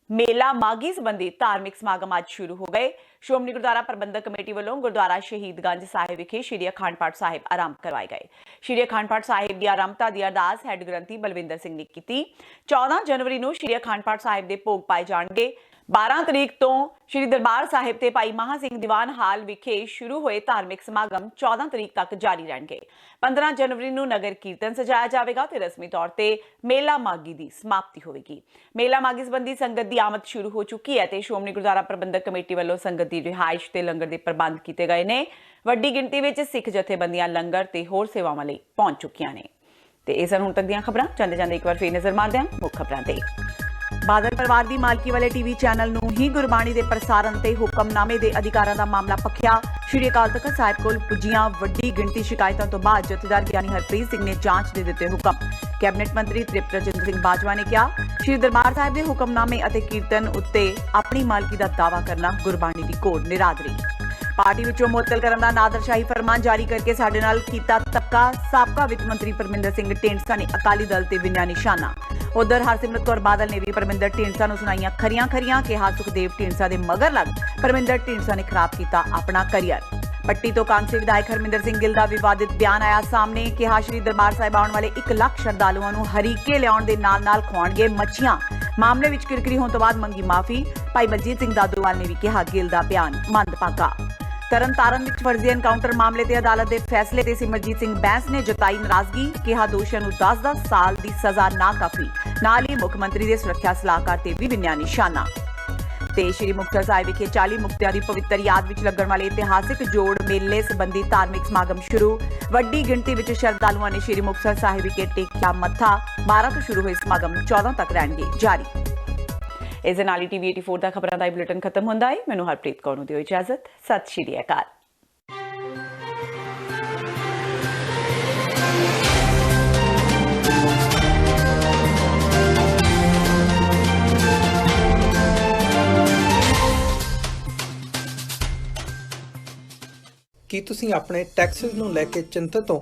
ਮੇਲਾ ਮਾਘੀ ਸੰਬੰਧੀ ਧਾਰਮਿਕ ਸਮਾਗਮ ਅੱਜ ਸ਼ੁਰੂ ਹੋ ਗਏ। ਸ਼੍ਰੋਮਣੀ ਗੁਰਦੁਆਰਾ ਪ੍ਰਬੰਧਕ ਕਮੇਟੀ ਵੱਲੋਂ ਗੁਰਦੁਆਰਾ ਸ਼ਹੀਦਗੰਜ ਸਾਹਿਬ ਵਿਖੇ ਸ਼੍ਰੀ ਅਖੰਡ ਪਾਠ ਸਾਹਿਬ ਆਰੰਭ ਕਰਵਾਏ ਗਏ। ਸ਼੍ਰੀ ਅਖੰਡ ਪਾਠ ਸਾਹਿਬ ਦੀ ਆਰੰਭਤਾ ਦੀ ਅਰਦਾਸ ਹੈੱਡ ਗ੍ਰੰਥੀ ਬਲਵਿੰਦਰ ਸਿੰਘ ਨੇ ਕੀਤੀ। 14 ਜਨਵਰੀ ਨੂੰ ਸ਼੍ਰੀ ਅਖੰਡ ਪਾਠ ਸਾਹਿਬ ਦੇ ਭੋਗ ਪਾਏ ਜਾਣਗੇ। 12 ਤਰੀਕ ਤੋਂ ਸ਼੍ਰੀ ਦਰਬਾਰ ਸਾਹਿਬ ਤੇ ਭਾਈ ਮਹਾਂ ਸਿੰਘ ਦੀਵਾਨ ਹਾਲ ਵਿਖੇ ਸ਼ੁਰੂ ਹੋਏ ਧਾਰਮਿਕ ਸਮਾਗਮ 14 ਤਰੀਕ ਤੱਕ ਜਾਰੀ ਰਹਿਣਗੇ। 15 ਜਨਵਰੀ ਨੂੰ ਨਗਰ ਕੀਰਤਨ ਸਜਾਇਆ ਜਾਵੇਗਾ ਤੇ ਰਸਮੀ ਤੌਰ ਤੇ ਮੇਲਾ ਮਾਘੀ ਦੀ ਸਮਾਪਤੀ ਹੋਵੇਗੀ। ਮੇਲਾ ਮਾਘੀ ਸੰਬੰਧੀ ਸੰਗਤ ਦੀ ਆਮਦ ਸ਼ੁਰੂ ਹੋ ਚੁੱਕੀ ਹੈ ਤੇ ਸ਼੍ਰੋਮਣੀ ਗੁਰਦੁਆਰਾ ਪ੍ਰਬੰਧਕ ਕਮੇਟੀ ਵੱਲੋਂ ਸੰਗਤ ਦੀ ਰਿਹਾਇਸ਼ ਤੇ ਲੰਗਰ ਦੇ ਪ੍ਰਬੰਧ ਕੀਤੇ ਗਏ ਨੇ। ਵੱਡੀ ਗਿਣਤੀ ਵਿੱਚ ਸਿੱਖ ਜਥੇਬੰਦੀਆਂ ਲੰਗਰ ਤੇ ਹੋਰ ਸੇਵਾਵਾਂ ਲਈ ਪਹੁੰਚ ਚੁੱਕੀਆਂ ਨੇ। ਤੇ ਇਹ ਸਨ ਹੁਣ ਤੱਕ ਦੀਆਂ ਖਬਰਾਂ। ਜਾਂਦੇ ਇੱਕ ਵਾਰ ਫੇਰ ਨਜ਼ਰ ਮਾਰਦੇ ਹਾਂ ਮੁੱਖ ਖਬਰਾਂ ਤੇ। ਬਾਦਲ ਪਰਿਵਾਰ ਦੀ ਮਾਲਕੀ ਵਾਲੇ ਟੀਵੀ ਚੈਨਲ ਨੂੰ ਹੀ ਗੁਰਬਾਣੀ ਦੇ ਪ੍ਰਸਾਰਣ ਤੇ ਹੁਕਮਨਾਮੇ ਦੇ ਅਧਿਕਾਰਾਂ ਦਾ ਮਾਮਲਾ ਭਖਿਆ। ਸ਼੍ਰੀ ਅਕਾਲ ਤਖ਼ਤ ਸਾਹਿਬ ਕੋਲ ਪੁੱਜੀਆਂ ਵੱਡੀ ਗਿਣਤੀ ਸ਼ਿਕਾਇਤਾਂ ਤੋਂ ਬਾਅਦ ਜਥੇਦਾਰ ਗਿਆਨੀ ਹਰਪ੍ਰੀਤ ਸਿੰਘ ਨੇ ਜਾਂਚ ਦੇ ਦਿੱਤੇ ਹੁਕਮ। ਕੈਬਨਿਟ ਮੰਤਰੀ ਤ੍ਰਿਪਤ ਰਜਿੰਦਰ ਸਿੰਘ ਬਾਜਵਾ ਨੇ ਕਿਹਾ, ਸ਼੍ਰੀ ਦਰਬਾਰ ਸਾਹਿਬ ਦੇ ਹੁਕਮਨਾਮੇ ਅਤੇ ਕੀਰਤਨ ਉੱਤੇ ਆਪਣੀ ਮਾਲਕੀ ਦਾ ਦਾਅਵਾ ਕਰਨਾ ਗੁਰਬਾਣੀ ਦੀ ਕੋਡ ਨਿਰਾਦਰੀ। ਪਾਰਟੀ ਵਿੱਚੋਂ ਮੁਅੱਤਲ ਕਰਨ ਦਾ ਨਾਦਰਸ਼ਾਹੀ ਫਰਮਾਨ ਜਾਰੀ ਕਰਕੇ ਸਾਡੇ ਨਾਲ ਕੀਤਾ ਧੱਕਾ। ਸਾਬਕਾ ਵਿੱਤ ਮੰਤਰੀ ਪਰਮਿੰਦਰ ਸਿੰਘ ਢੀਂਡਸਾ ਨੇ ਅਕਾਲੀ ਦਲ ਤੇ ਬਿਨਿਆ ਨਿਸ਼ਾਨਾ। ਉਧਰ ਹਰਸਿਮਰਤ ਕੌਰ ਬਾਦਲ ਨੇ ਵੀ ਪਰਮਿੰਦਰ ਢੀਂਡਸਾ ਨੂੰ ਸੁਣਾਈਆਂ ਖਰੀਆਂ ਕਿਹਾ ਸੁਖਦੇਵ ਢੀਂਡਸਾ ਦੇ ਮਗਰ ਲੱਗ ਪਰਮਿੰਦਰ ਢੀਂਡਸਾ ਨੇ ਖਰਾਬ ਕੀਤਾ ਆਪਣਾ ਕਰੀਅਰ। ਪੱਟੀ ਤੋਂ ਕਾਂਗਰਸੀ ਵਿਧਾਇਕ ਹਰਮਿੰਦਰ ਸਿੰਘ ਗਿੱਲ ਦਾ ਵਿਵਾਦਿਤ ਬਿਆਨ ਆਇਆ ਸਾਹਮਣੇ। ਕਿਹਾ ਸ਼੍ਰੀ ਦਰਬਾਰ ਸਾਹਿਬ ਆਉਣ ਵਾਲੇ 1 ਲੱਖ ਸ਼ਰਧਾਲੂਆਂ ਨੂੰ ਹਰੀਕੇ ਲਿਆਉਣ ਦੇ ਨਾਲ ਖਵਾਉਣਗੇ ਮੱਛੀਆਂ। ਮਾਮਲੇ ਵਿੱਚ ਕਿਰਕਰੀ ਹੋਣ ਤੋਂ ਬਾਅਦ ਮੰਗੀ ਮਾਫੀ। ਭਾਈ ਬਲਜੀਤ ਸਿੰਘ ਦਾਦੂਵਾਲ ਨੇ ਵੀ ਕਿਹਾ ਗਿੱਲ ਦਾ ਬਿਆਨ ਮੰਦਭਾਗਾ। ਤਰਨਤਾਰਨ ਵਿੱਚ ਫਰਜ਼ੀ ਐਨਕਾਊਂਟਰ ਮਾਮਲੇ ਤੇ ਅਦਾਲਤ ਦੇ ਫੈਸਲੇ ਤੇ ਸਿਮਰਜੀਤ ਸਿੰਘ ਬੈਂਸ ਨੇ ਜਤਾਈ ਨਾਰਾਜ਼ਗੀ। ਕਿਹਾ ਦੋਸ਼ੀਆਂ ਨੂੰ 10-10 ਸਾਲ ਦੀ ਸਜ਼ਾ ਨਾ ਕਾਫੀ। ਨਾਲ ਹੀ ਮੁੱਖ ਮੰਤਰੀ ਦੇ ਸੁਰੱਖਿਆ ਸਲਾਹਕਾਰ ਤੇ ਵੀ ਬਿਨਿਆ ਨਿਸ਼ਾਨਾ। ਤੇ ਸ਼੍ਰੀ ਮੁਕਤਸਰ ਸਾਹਿਬ ਵਿਖੇ 40 ਮੁਕਤਿਆਂ ਦੀ ਪਵਿੱਤਰ ਯਾਦ ਵਿੱਚ ਲੱਗਣ ਵਾਲੇ ਇਤਿਹਾਸਿਕ ਜੋੜ ਮੇਲੇ ਸੰਬੰਧੀ ਧਾਰਮਿਕ ਸਮਾਗਮ ਸ਼ੁਰੂ। ਵੱਡੀ ਗਿਣਤੀ ਵਿੱਚ ਸ਼ਰਧਾਲੂਆਂ ਨੇ ਸ਼੍ਰੀ ਮੁਕਤਸਰ ਸਾਹਿਬ ਵਿਖੇ ਟੇਕਿਆ ਮੱਥਾ। 12 ਤੋਂ ਸ਼ੁਰੂ ਹੋਏ ਸਮਾਗਮ 14 ਤੱਕ ਰਹਿਣਗੇ ਜਾਰੀ। ਇਸ ਦੇ ਨਾਲ ਹੀ TV 84 ਦਾ ਖਬਰਾਂ ਦਾ ਬੁਲੇਟਿਨ ਖਤਮ ਹੁੰਦਾ ਹੈ। ਮੈਨੂੰ ਹਰਪ੍ਰੀਤ ਕੌਰ ਨੂੰ ਦਿਓ ਇਜਾਜ਼ਤ। ਸਤਿ ਸ਼੍ਰੀ ਅਕਾਲ। ਕੀ ਤੁਸੀਂ ਆਪਣੇ ਟੈਕਸਿਸ ਨੂੰ ਲੈ ਕੇ ਚਿੰਤਤ ਹੋ?